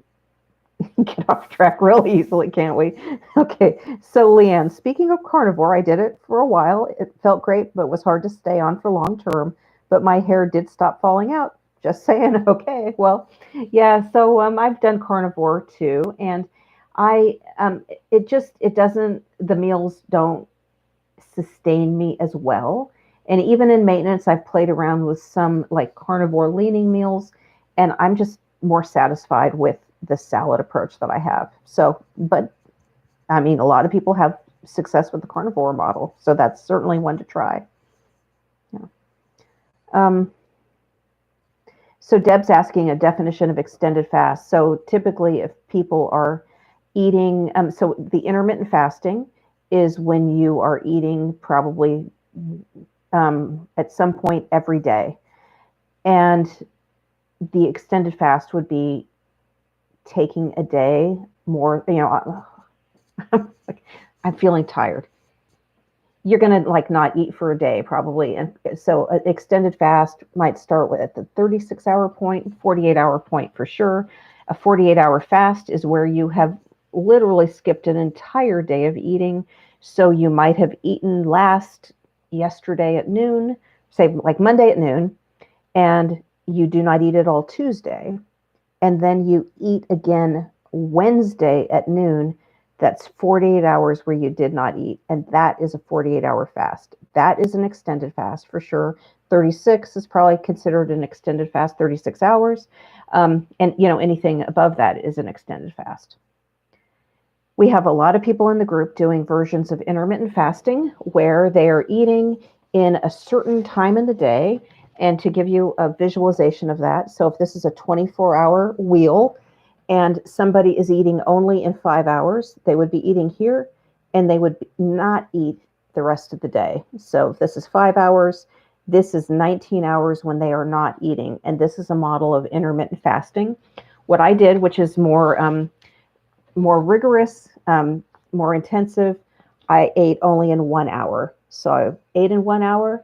get off track real easily, can't we? Okay. So Leanne, speaking of carnivore, I did it for a while. It felt great, but was hard to stay on for long term. But my hair did stop falling out. Just saying. Okay. Well, yeah. So I've done carnivore too, and the meals don't sustain me as well. And even in maintenance, I've played around with some like carnivore leaning meals, and I'm just more satisfied with the salad approach that I have. So, but I mean, a lot of people have success with the carnivore model, so that's certainly one to try. Yeah. So Deb's asking a definition of extended fast. So typically, if people are eating, so the intermittent fasting is when you are eating probably at some point every day. And the extended fast would be taking a day more, I'm feeling tired. You're going to like not eat for a day probably. And so an extended fast might start with at the 36-hour point, 48-hour point for sure. A 48-hour fast is where you have literally skipped an entire day of eating. So you might have eaten yesterday at noon, say like Monday at noon, and you do not eat at all Tuesday. And then you eat again Wednesday at noon. That's 48 hours where you did not eat. And that is a 48-hour fast. That is an extended fast for sure. 36 is probably considered an extended fast, 36 hours. And anything above that is an extended fast. We have a lot of people in the group doing versions of intermittent fasting where they are eating in a certain time in the day. And to give you a visualization of that, so if this is a 24-hour wheel and somebody is eating only in 5 hours, they would be eating here and they would not eat the rest of the day. So if this is 5 hours, this is 19 hours when they are not eating. And this is a model of intermittent fasting. What I did, which is more rigorous, more intensive, I ate only in 1 hour. So I ate in 1 hour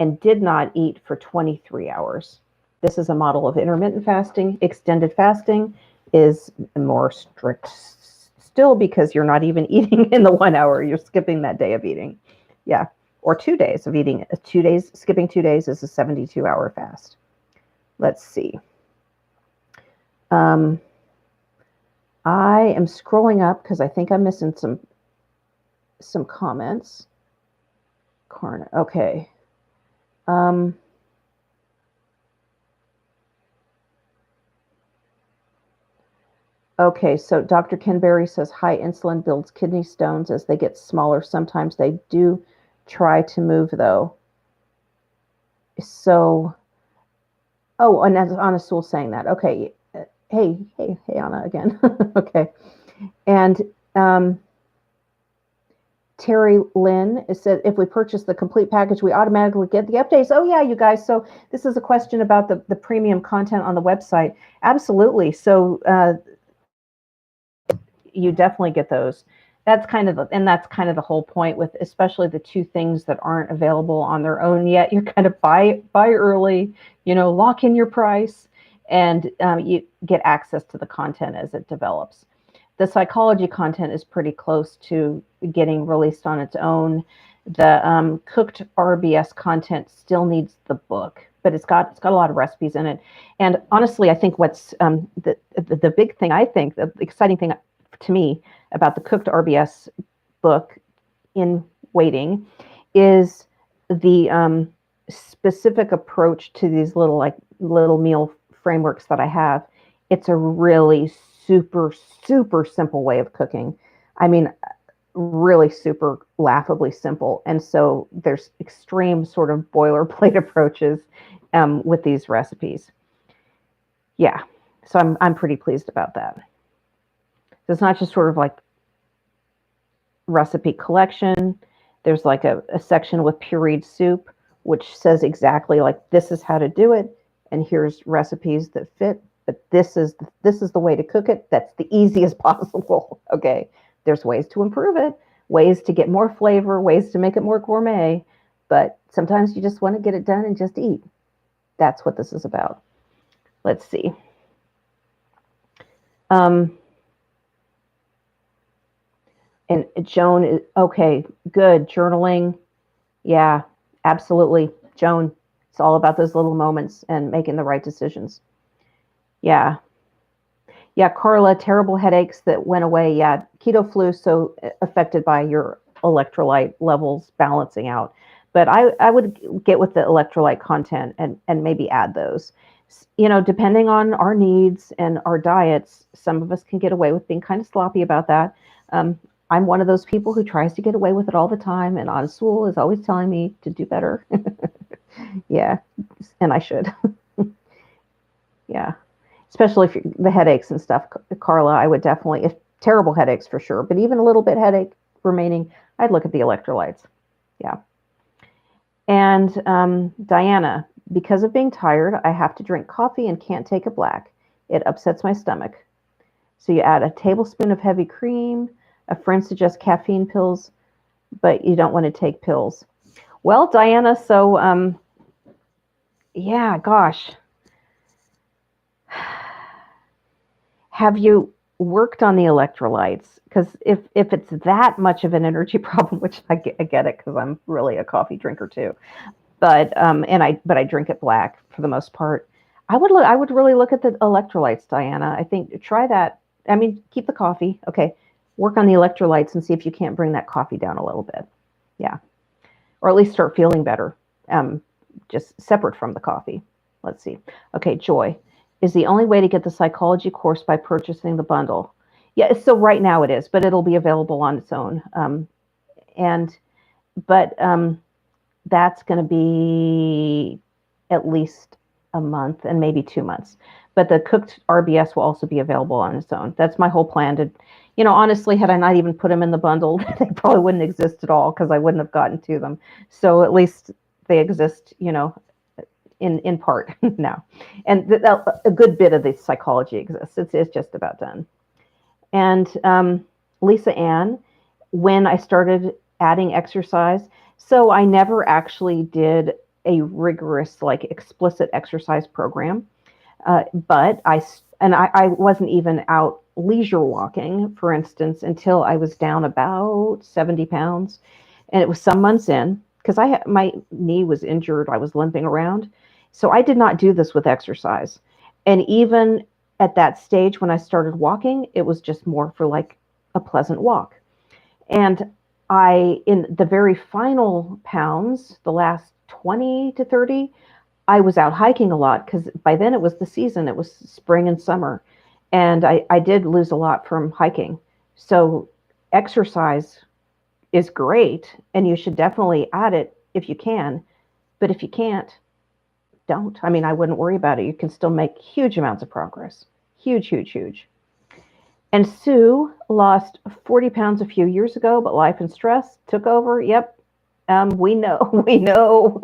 and did not eat for 23 hours. This is a model of intermittent fasting. Extended fasting is more strict still because you're not even eating in the 1 hour. You're skipping that day of eating. Yeah. Or 2 days of eating. 2 days, skipping 2 days is a 72-hour fast. Let's see. I am scrolling up because I think I'm missing some comments. Okay. Okay, so Dr. Ken Berry says high insulin builds kidney stones as they get smaller. Sometimes they do try to move though. So, oh, and Anna Sewell saying that. Okay. Hey, Anna again. Okay. And Terry Lynn said, if we purchase the complete package, we automatically get the updates. Oh, yeah, you guys. So this is a question about the premium content on the website. Absolutely. So you definitely get those. That's kind of the whole point with especially the two things that aren't available on their own yet. You're kind of buy early, lock in your price, and you get access to the content as it develops. The psychology content is pretty close to getting released on its own. The cooked RBS content still needs the book, but it's got a lot of recipes in it. And honestly, I think what's the big thing, I think the exciting thing to me about the cooked RBS book in waiting is the specific approach to these little meal frameworks that I have. It's a really super, super simple way of cooking. I mean, really super laughably simple. And so there's extreme sort of boilerplate approaches with these recipes. Yeah. So I'm pretty pleased about that. So it's not just sort of like recipe collection. There's like a section with pureed soup, which says exactly like this is how to do it, and here's recipes that fit. But this is the way to cook it. That's the easiest possible. Okay, there's ways to improve it, ways to get more flavor, ways to make it more gourmet. But sometimes you just want to get it done and just eat. That's what this is about. Let's see. And Joan is okay. Good journaling. Yeah, absolutely, Joan. It's all about those little moments and making the right decisions. Yeah. Yeah, Carla, terrible headaches that went away. Yeah, keto flu, so affected by your electrolyte levels balancing out. But I would get with the electrolyte content and maybe add those. Depending on our needs and our diets, some of us can get away with being kind of sloppy about that. I'm one of those people who tries to get away with it all the time, and Anna Sewell is always telling me to do better. Yeah, and I should. Yeah. Especially if the headaches and stuff, Carla, I would definitely, if terrible headaches for sure, but even a little bit headache remaining, I'd look at the electrolytes. Yeah. And Diana, because of being tired, I have to drink coffee and can't take a black. It upsets my stomach. So you add a tablespoon of heavy cream. A friend suggests caffeine pills, but you don't want to take pills. Well, Diana, so yeah, gosh. Have you worked on the electrolytes? Because if it's that much of an energy problem, which I get it because I'm really a coffee drinker too, but I drink it black for the most part. I would really look at the electrolytes, Diana. I think try that. I mean, keep the coffee. Okay, work on the electrolytes and see if you can't bring that coffee down a little bit. Yeah, or at least start feeling better. Just separate from the coffee. Let's see. Okay, Joy. Is the only way to get the psychology course by purchasing the bundle. Yeah, so right now it is, but it'll be available on its own. And but that's going to be at least a month and maybe 2 months. But the cooked RBS will also be available on its own. That's my whole plan to, honestly, had I not even put them in the bundle, they probably wouldn't exist at all because I wouldn't have gotten to them. So at least they exist, in part now. And a good bit of the psychology exists. It's just about done. And Lisa Ann, when I started adding exercise, so I never actually did a rigorous, like explicit exercise program, but I wasn't even out leisure walking, for instance, until I was down about 70 pounds, and it was some months in because my knee was injured, I was limping around, so I did not do this with exercise, and even at that stage when I started walking, it was just more for like a pleasant walk. And in the very final pounds, the last 20 to 30, I was out hiking a lot because by then it was the season, it was spring and summer. And I did lose a lot from hiking. So exercise is great and you should definitely add it if you can. But if you can't, don't. I mean, I wouldn't worry about it. You can still make huge amounts of progress. Huge, huge, huge. And Sue lost 40 pounds a few years ago, but life and stress took over. Yep. We know, we know,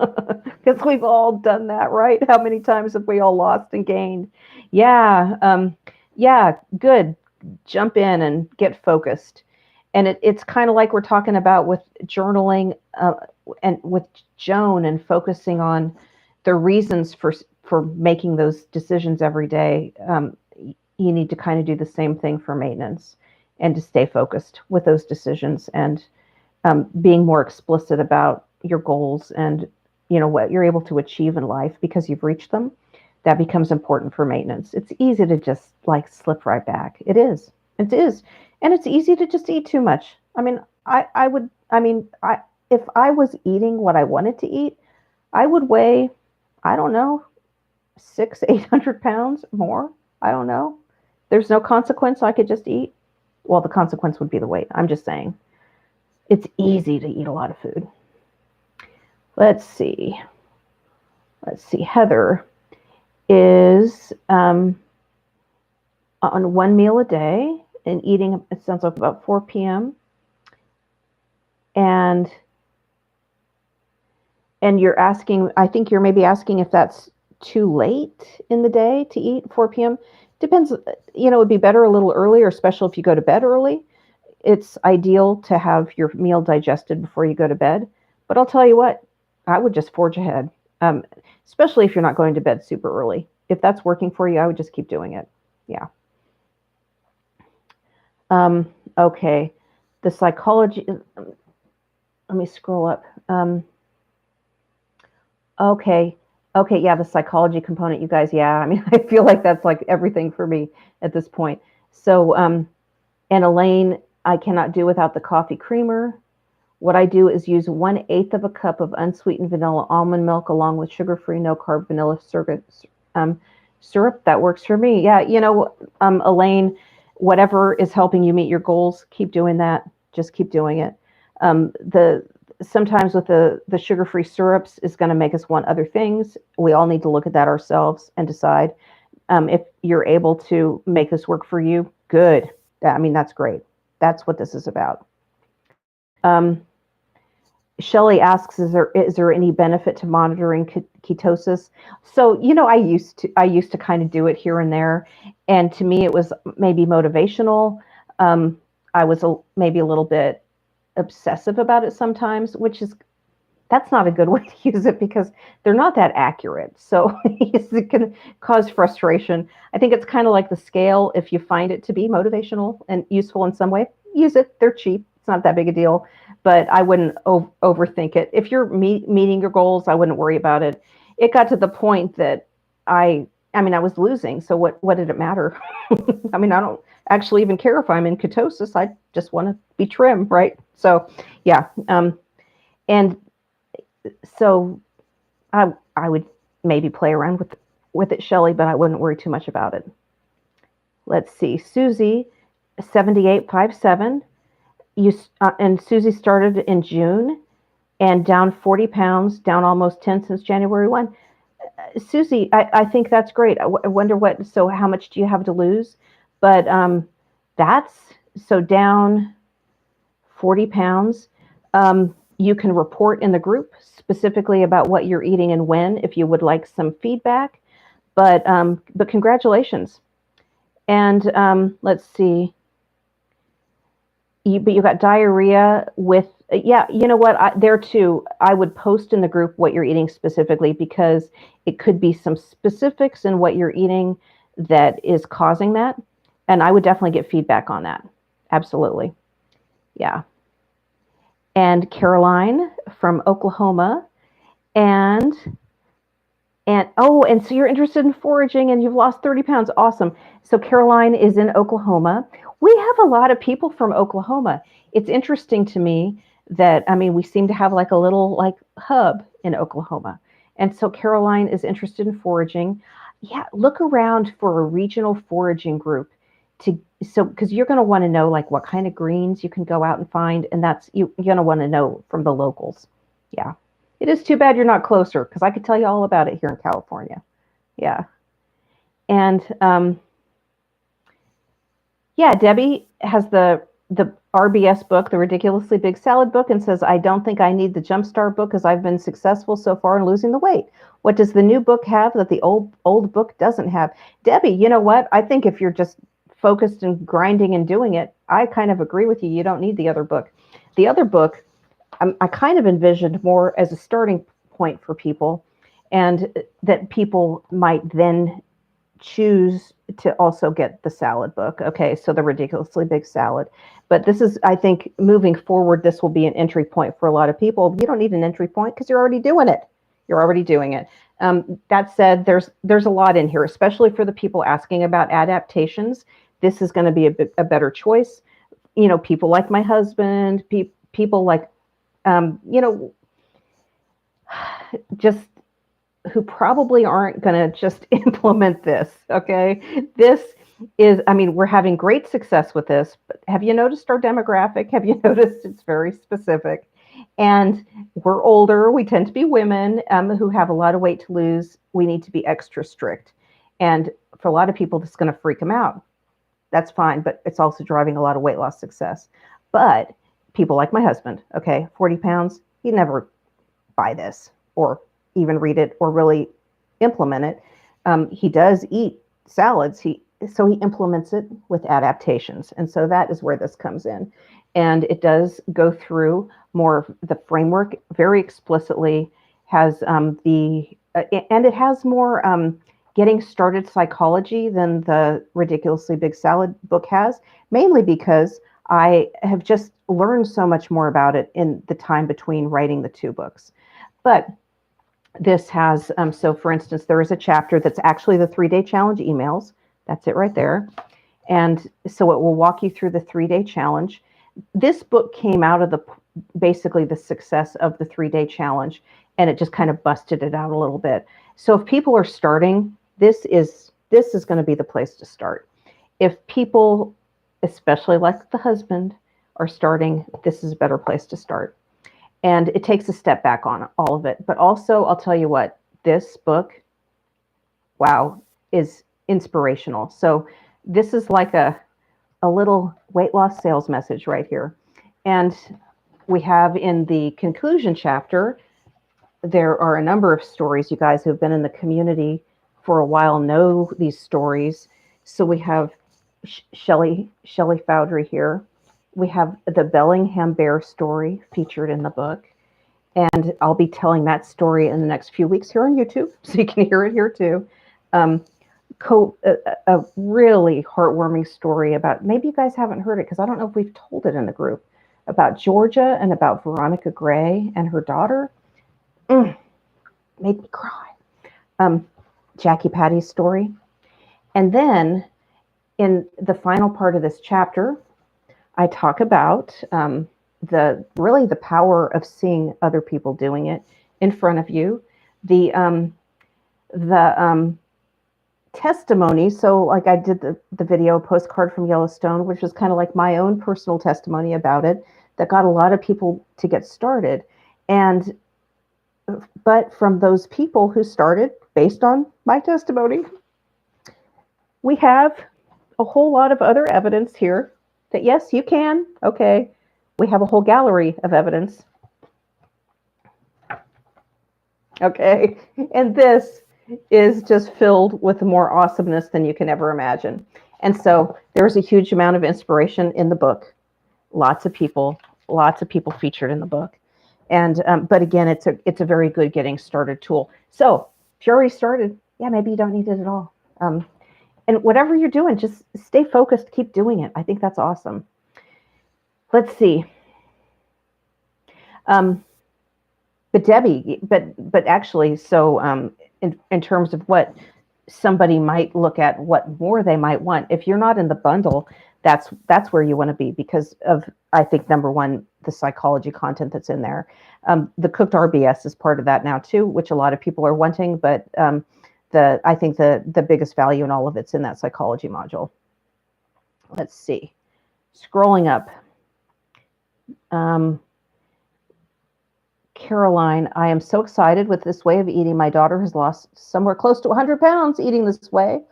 because we've all done that, right? How many times have we all lost and gained? Yeah. Yeah. Good. Jump in and get focused. And it's kind of like we're talking about with journaling and with Joan and focusing on the reasons for making those decisions every day. You need to kind of do the same thing for maintenance and to stay focused with those decisions and being more explicit about your goals and what you're able to achieve in life because you've reached them. That becomes important for maintenance. It's easy to just like slip right back. It is, and it's easy to just eat too much. I mean, I would, I mean, I if I was eating what I wanted to eat, I would weigh, I don't know, 800 pounds more. I don't know. There's no consequence. I could just eat. Well, the consequence would be the weight. I'm just saying. It's easy to eat a lot of food. Let's see. Heather is on one meal a day and eating, it sounds like about 4 p.m. And you're asking, I think you're maybe asking if that's too late in the day to eat 4 p.m. Depends, it would be better a little earlier, especially if you go to bed early. It's ideal to have your meal digested before you go to bed. But I'll tell you what, I would just forge ahead, especially if you're not going to bed super early. If that's working for you, I would just keep doing it. Yeah. Okay. The psychology, let me scroll up. Okay. Okay. Yeah. The psychology component, you guys. Yeah. I mean, I feel like that's like everything for me at this point. So, and Elaine, I cannot do without the coffee creamer. What I do is use 1/8 of a cup of unsweetened vanilla almond milk along with sugar-free, no-carb vanilla syrup. That works for me. Yeah, Elaine, whatever is helping you meet your goals, keep doing that. Just keep doing it. The Sometimes with the sugar-free syrups is going to make us want other things. We all need to look at that ourselves and decide if you're able to make this work for you. Good. I mean, that's great. That's what this is about. Shelley asks, is there any benefit to monitoring ketosis? So, I used to kind of do it here and there. And to me, it was maybe motivational. I was maybe a little bit obsessive about it sometimes, that's not a good way to use it because they're not that accurate. So it can cause frustration. I think it's kind of like the scale. If you find it to be motivational and useful in some way, use it. They're cheap. It's not that big a deal, but I wouldn't overthink it. If you're meeting your goals, I wouldn't worry about it. It got to the point that I was losing. So what did it matter? I mean, I don't actually even care if I'm in ketosis. I just want to be trim, right? So yeah. And so I would maybe play around with it, Shelley, but I wouldn't worry too much about it. Let's see. Susie, 78.57. And Susie started in June and down 40 pounds, down almost 10 since January 1. Susie, I think that's great. I wonder so how much do you have to lose? But that's so down 40 pounds. You can report in the group specifically about what you're eating and when, if you would like some feedback. But congratulations. And let's see. But you got diarrhea with, yeah, you know what? There too, I would post in the group what you're eating specifically because it could be some specifics in what you're eating that is causing that. And I would definitely get feedback on that. Absolutely. Yeah. And Caroline from Oklahoma. And and so you're interested in foraging and you've lost 30 pounds. Awesome. So Caroline is in Oklahoma. We have a lot of people from Oklahoma. It's interesting to me that, I mean, we seem to have like a little like hub in Oklahoma. And so Caroline is interested in foraging. Yeah, look around for a regional foraging group because you're going to want to know like what kind of greens you can go out and find, and you're going to want to know from the locals. Yeah. It is too bad you're not closer because I could tell you all about it here in California. Yeah. And yeah, Debbie has the RBS book, the Ridiculously Big Salad book, and says, I don't think I need the Jumpstart book because I've been successful so far in losing the weight. What does the new book have that the old book doesn't have? Debbie, you know what? I think if you're just focused and grinding and doing it, I kind of agree with you. You don't need the other book. The other book, I kind of envisioned more as a starting point for people, and that people might then choose to also get the salad book. Okay, so the Ridiculously Big Salad. But this is, I think, moving forward, this will be an entry point for a lot of people. You don't need an entry point because you're already doing it. You're already doing it. That said, there's a lot in here, especially for the people asking about adaptations. This is going to be a better choice. You know, people like my husband, people like you know, just who probably aren't going to just implement this. Okay. This is, I mean, we're having great success with this, but have you noticed our demographic? Have you noticed it's very specific? And we're older. We tend to be women who have a lot of weight to lose. We need to be extra strict. And for a lot of people, this is going to freak them out. That's fine, but it's also driving a lot of weight loss success. But people like my husband, okay, 40 pounds, he'd never buy this or even read it or really implement it. He does eat salads. So he implements it with adaptations. And so that is where this comes in. And it does go through more of the framework very explicitly, has and it has more getting started psychology than the Ridiculously Big Salad book has, mainly because I have just learned so much more about it in the time between writing the two books. But this has, so for instance, there is a chapter that's actually the 3-day challenge emails. That's it right there. And so it will walk you through the 3-day challenge. This book came out of basically the success of the 3-day challenge, and it just kind of busted it out a little bit. So if people are starting, this is going to be the place to start. If people, especially like the husband, are starting, this is a better place to start. And it takes a step back on all of it. But also, I'll tell you what, this book, wow, is inspirational. So this is like a little weight loss sales message right here. And we have in the conclusion chapter, there are a number of stories. You guys who've been in the community for a while know these stories. So we have Shelley Foudry here. We have the Bellingham Bear story featured in the book. And I'll be telling that story in the next few weeks here on YouTube, so you can hear it here too. A really heartwarming story about, maybe you guys haven't heard it because I don't know if we've told it in the group, about Georgia and about Veronica Gray and her daughter. Made me cry. Jackie Patty's story. And then in the final part of this chapter, I talk about the power of seeing other people doing it in front of you, the testimony. So like I did the video Postcard from Yellowstone, which was kind of like my own personal testimony about it that got a lot of people to get started. And but from those people who started based on my testimony, we have a whole lot of other evidence here that yes, you can. Okay. We have a whole gallery of evidence. Okay. And this is just filled with more awesomeness than you can ever imagine. And so there's a huge amount of inspiration in the book. Lots of people featured in the book. And but again, it's a very good getting started tool. So if you're already started, yeah, maybe you don't need it at all. And whatever you're doing, just stay focused, keep doing it. I think that's awesome. Let's see. But Debbie, but actually, so in terms of what somebody might look at, what more they might want, if you're not in the bundle, that's where you want to be because of, I think, number one, the psychology content that's in there. The cooked RBS is part of that now too, which a lot of people are wanting, but I think the biggest value in all of it's in that psychology module. Let's see. Scrolling up. Caroline, I am so excited with this way of eating. My daughter has lost somewhere close to 100 pounds eating this way.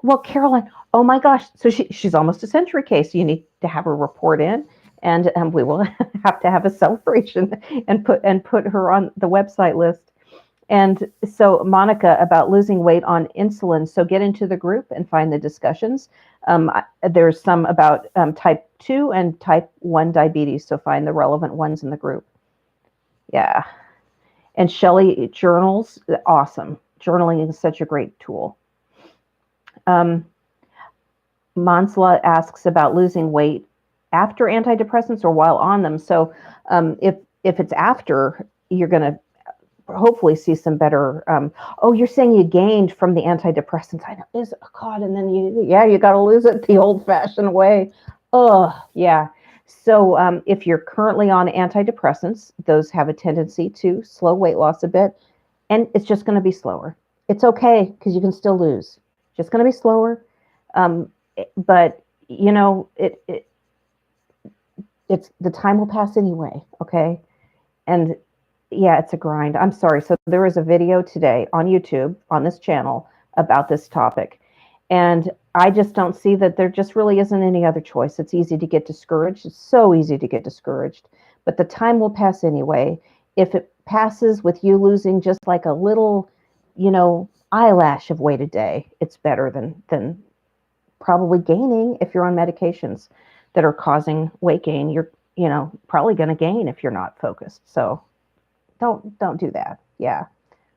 Well, Caroline, oh my gosh. So she's almost a century case. So you need to have her report in, and we will have to have a celebration and put her on the website list. And so Monica, about losing weight on insulin. So get into the group and find the discussions. There's some about type 2 and type 1 diabetes. So find the relevant ones in the group. Yeah. And Shelley, journals, awesome. Journaling is such a great tool. Mansla asks about losing weight after antidepressants or while on them. So if it's after, you're going to hopefully see some better. You're saying you gained from the antidepressants. I know, God, and then you got to lose it the old-fashioned way. Oh, yeah. So if you're currently on antidepressants, those have a tendency to slow weight loss a bit, and it's just going to be slower. It's okay because you can still lose. Just going to be slower, but it's the time will pass anyway. Okay, and yeah, it's a grind. I'm sorry. So there is a video today on YouTube on this channel about this topic. And I just don't see that there just really isn't any other choice. It's easy to get discouraged. It's so easy to get discouraged. But the time will pass anyway. If it passes with you losing just like a little, eyelash of weight a day, it's better than probably gaining if you're on medications that are causing weight gain. You're, probably going to gain if you're not focused. So don't do that. Yeah,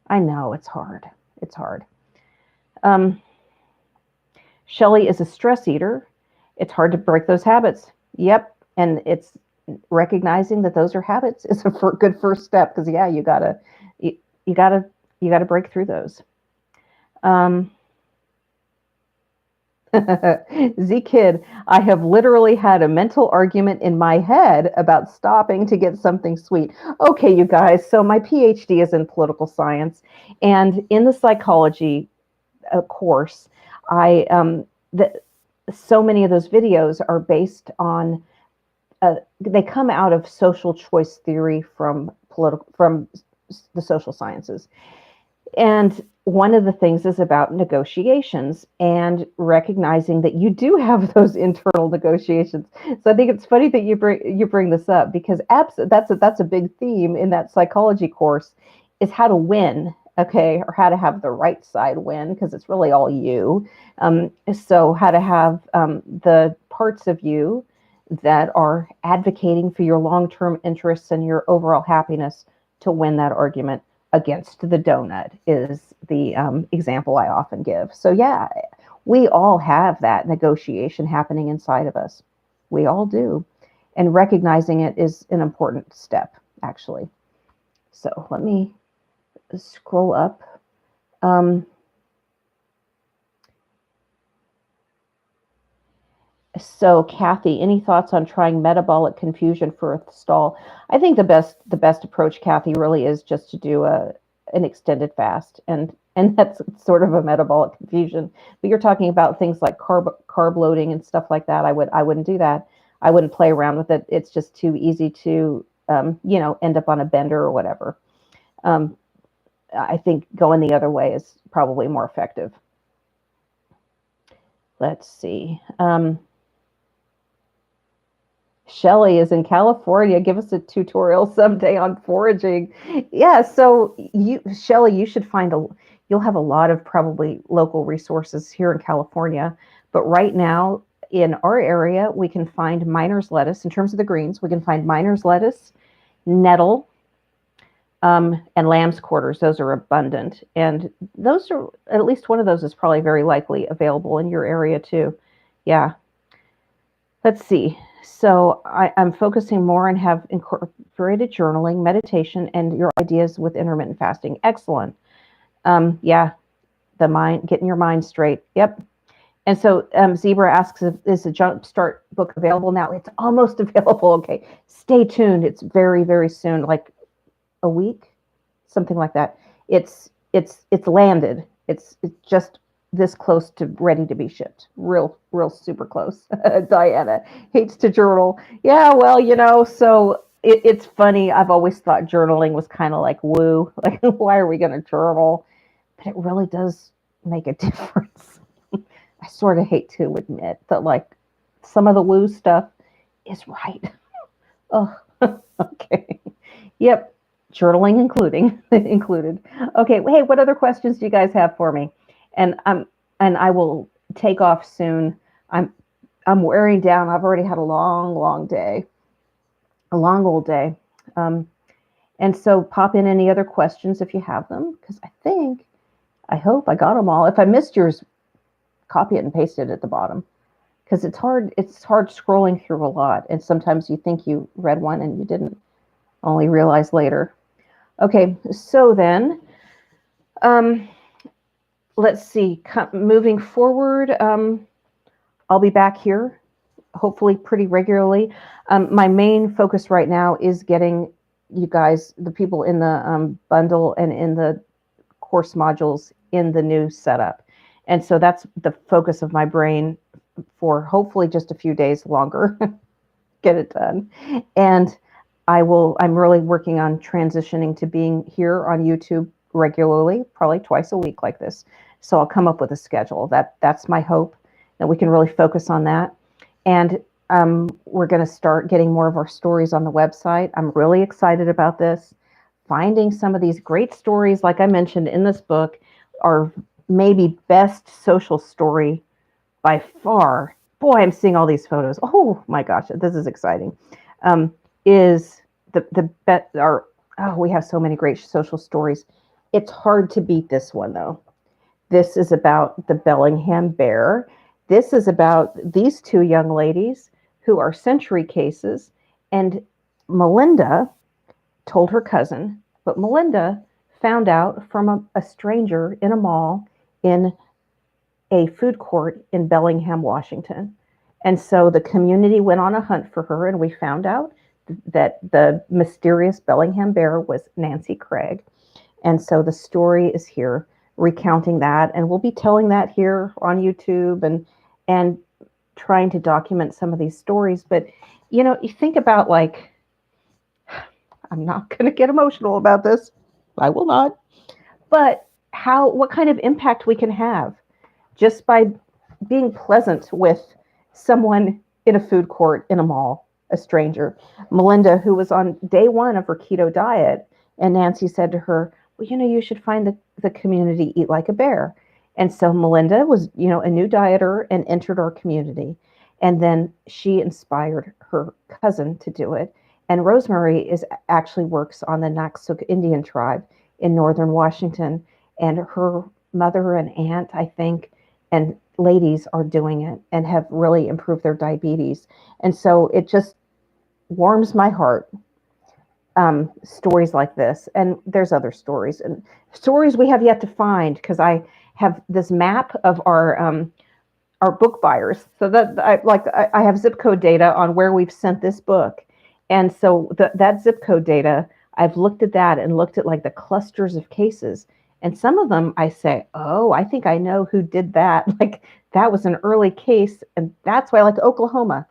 I know it's hard. It's hard. Shelley is a stress eater. It's hard to break those habits. Yep. And it's recognizing that those are habits is a good first step because yeah, you gotta break through those. Z Kid, I have literally had a mental argument in my head about stopping to get something sweet. Okay, you guys, so my PhD is in political science, and in the psychology course, so many of those videos are based on, they come out of social choice theory from the social sciences. And one of the things is about negotiations and recognizing that you do have those internal negotiations. So I think it's funny that you bring this up because that's a big theme in that psychology course is how to win, okay, or how to have the right side win because it's really all you. So how to have the parts of you that are advocating for your long-term interests and your overall happiness to win that argument against the donut is the example I often give. So yeah, we all have that negotiation happening inside of us. We all do. And recognizing it is an important step, actually. So let me scroll up. So Kathy, any thoughts on trying metabolic confusion for a stall? I think the best approach, Kathy, really is just to do an extended fast. And and that's sort of a metabolic confusion. But you're talking about things like carb loading and stuff like that. I wouldn't do that. I wouldn't play around with it. It's just too easy to end up on a bender or whatever. Um, I think going the other way is probably more effective. Let's see. Shelly is in California. Give us a tutorial someday on foraging. Yeah, so Shelly, you should you'll have a lot of probably local resources here in California. But right now in our area, we can find miner's lettuce. In terms of the greens, we can find miner's lettuce, nettle, and lamb's quarters. Those are abundant. And those are, at least one of those is probably very likely available in your area too. Yeah. Let's see. So I'm focusing more and have incorporated journaling, meditation, and your ideas with intermittent fasting. Excellent. Yeah, getting your mind straight. Yep. And so Zebra asks, is the Jumpstart book available now? It's almost available. Okay, stay tuned. It's very, very soon, like a week, something like that. It's landed. It's just this close to ready to be shipped. Real super close. Diana hates to journal. Yeah, well, so it's funny. I've always thought journaling was kind of like woo. Like, why are we going to journal? But it really does make a difference. I sort of hate to admit that, like, some of the woo stuff is right. Oh, okay. Yep. Journaling included. Okay. Hey, what other questions do you guys have for me? And I will take off soon. I'm wearing down. I've already had a long day, a long old day. And so pop in any other questions if you have them, because I hope I got them all. If I missed yours, copy it and paste it at the bottom, because it's hard scrolling through a lot. And sometimes you think you read one and you didn't, only realize later. Okay, so then, let's see, moving forward, I'll be back here, hopefully pretty regularly. My main focus right now is getting you guys, the people in the bundle and in the course modules, in the new setup. And so that's the focus of my brain for hopefully just a few days longer, get it done. And I'm really working on transitioning to being here on YouTube regularly, probably twice a week like this. So I'll come up with a schedule. That's my hope, that we can really focus on that. And we're going to start getting more of our stories on the website. I'm really excited about this. Finding some of these great stories, like I mentioned in this book, are maybe best social story by far. Boy, I'm seeing all these photos. Oh my gosh, this is exciting. Is the bet our we have so many great social stories. It's hard to beat this one though. This is about the Bellingham bear. This is about these two young ladies who are century cases, and Melinda told her cousin, but Melinda found out from a stranger in a mall in a food court in Bellingham, Washington. And so the community went on a hunt for her, and we found out that the mysterious Bellingham bear was Nancy Craig. And so the story is here recounting that, and we'll be telling that here on YouTube and trying to document some of these stories. But you think about, like, I'm not going to get emotional about this. I will not. But what kind of impact we can have just by being pleasant with someone in a food court in a mall, a stranger. Melinda, who was on day one of her keto diet, and Nancy said to her, well, you should find the community Eat Like a Bear. And so Melinda was, a new dieter and entered our community. And then she inspired her cousin to do it. And Rosemary actually works on the Naksuk Indian tribe in northern Washington. And her mother and aunt, I think, and ladies are doing it and have really improved their diabetes. And so it just warms my heart. Stories like this, and there's other stories and stories we have yet to find, because I have this map of our book buyers, so that I have zip code data on where we've sent this book, and so that zip code data, I've looked at that and looked at like the clusters of cases, And some of them I say, oh, I think I know who did that. Like that was an early case. And that's why I like Oklahoma.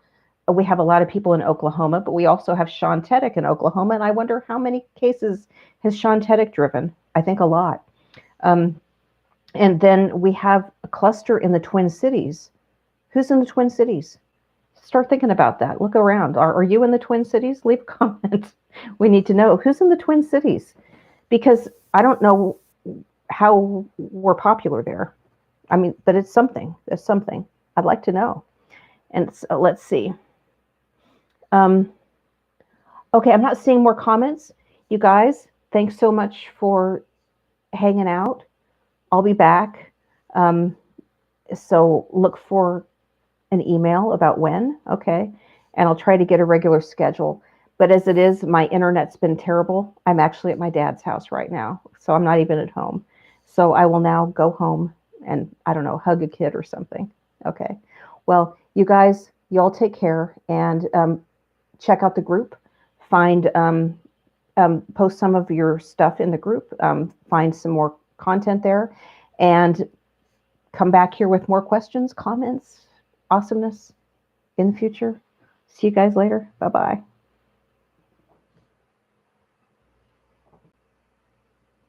We have a lot of people in Oklahoma, but we also have Sean Teddick in Oklahoma. And I wonder how many cases has Sean Teddick driven? I think a lot. Um, and then we have a cluster in the Twin Cities. Who's in the Twin Cities? Start thinking about that. Look around. Are you in the Twin Cities? Leave a comment. We need to know who's in the Twin Cities because I don't know how we're popular there. I mean, but it's something. There's something. I'd like to know. And so let's see. Um, okay, I'm not seeing more comments. You guys, thanks so much for hanging out. I'll be back. Um, so look for an email about when, okay? And I'll try to get a regular schedule. But as it is, my internet's been terrible. I'm actually at my dad's house right now, so I'm not even at home. So I will now go home and, I don't know, hug a kid or something. Okay. Well, you guys, y'all take care and check out the group. Find, post some of your stuff in the group. Find some more content there. And come back here with more questions, comments, awesomeness in the future. See you guys later. Bye bye.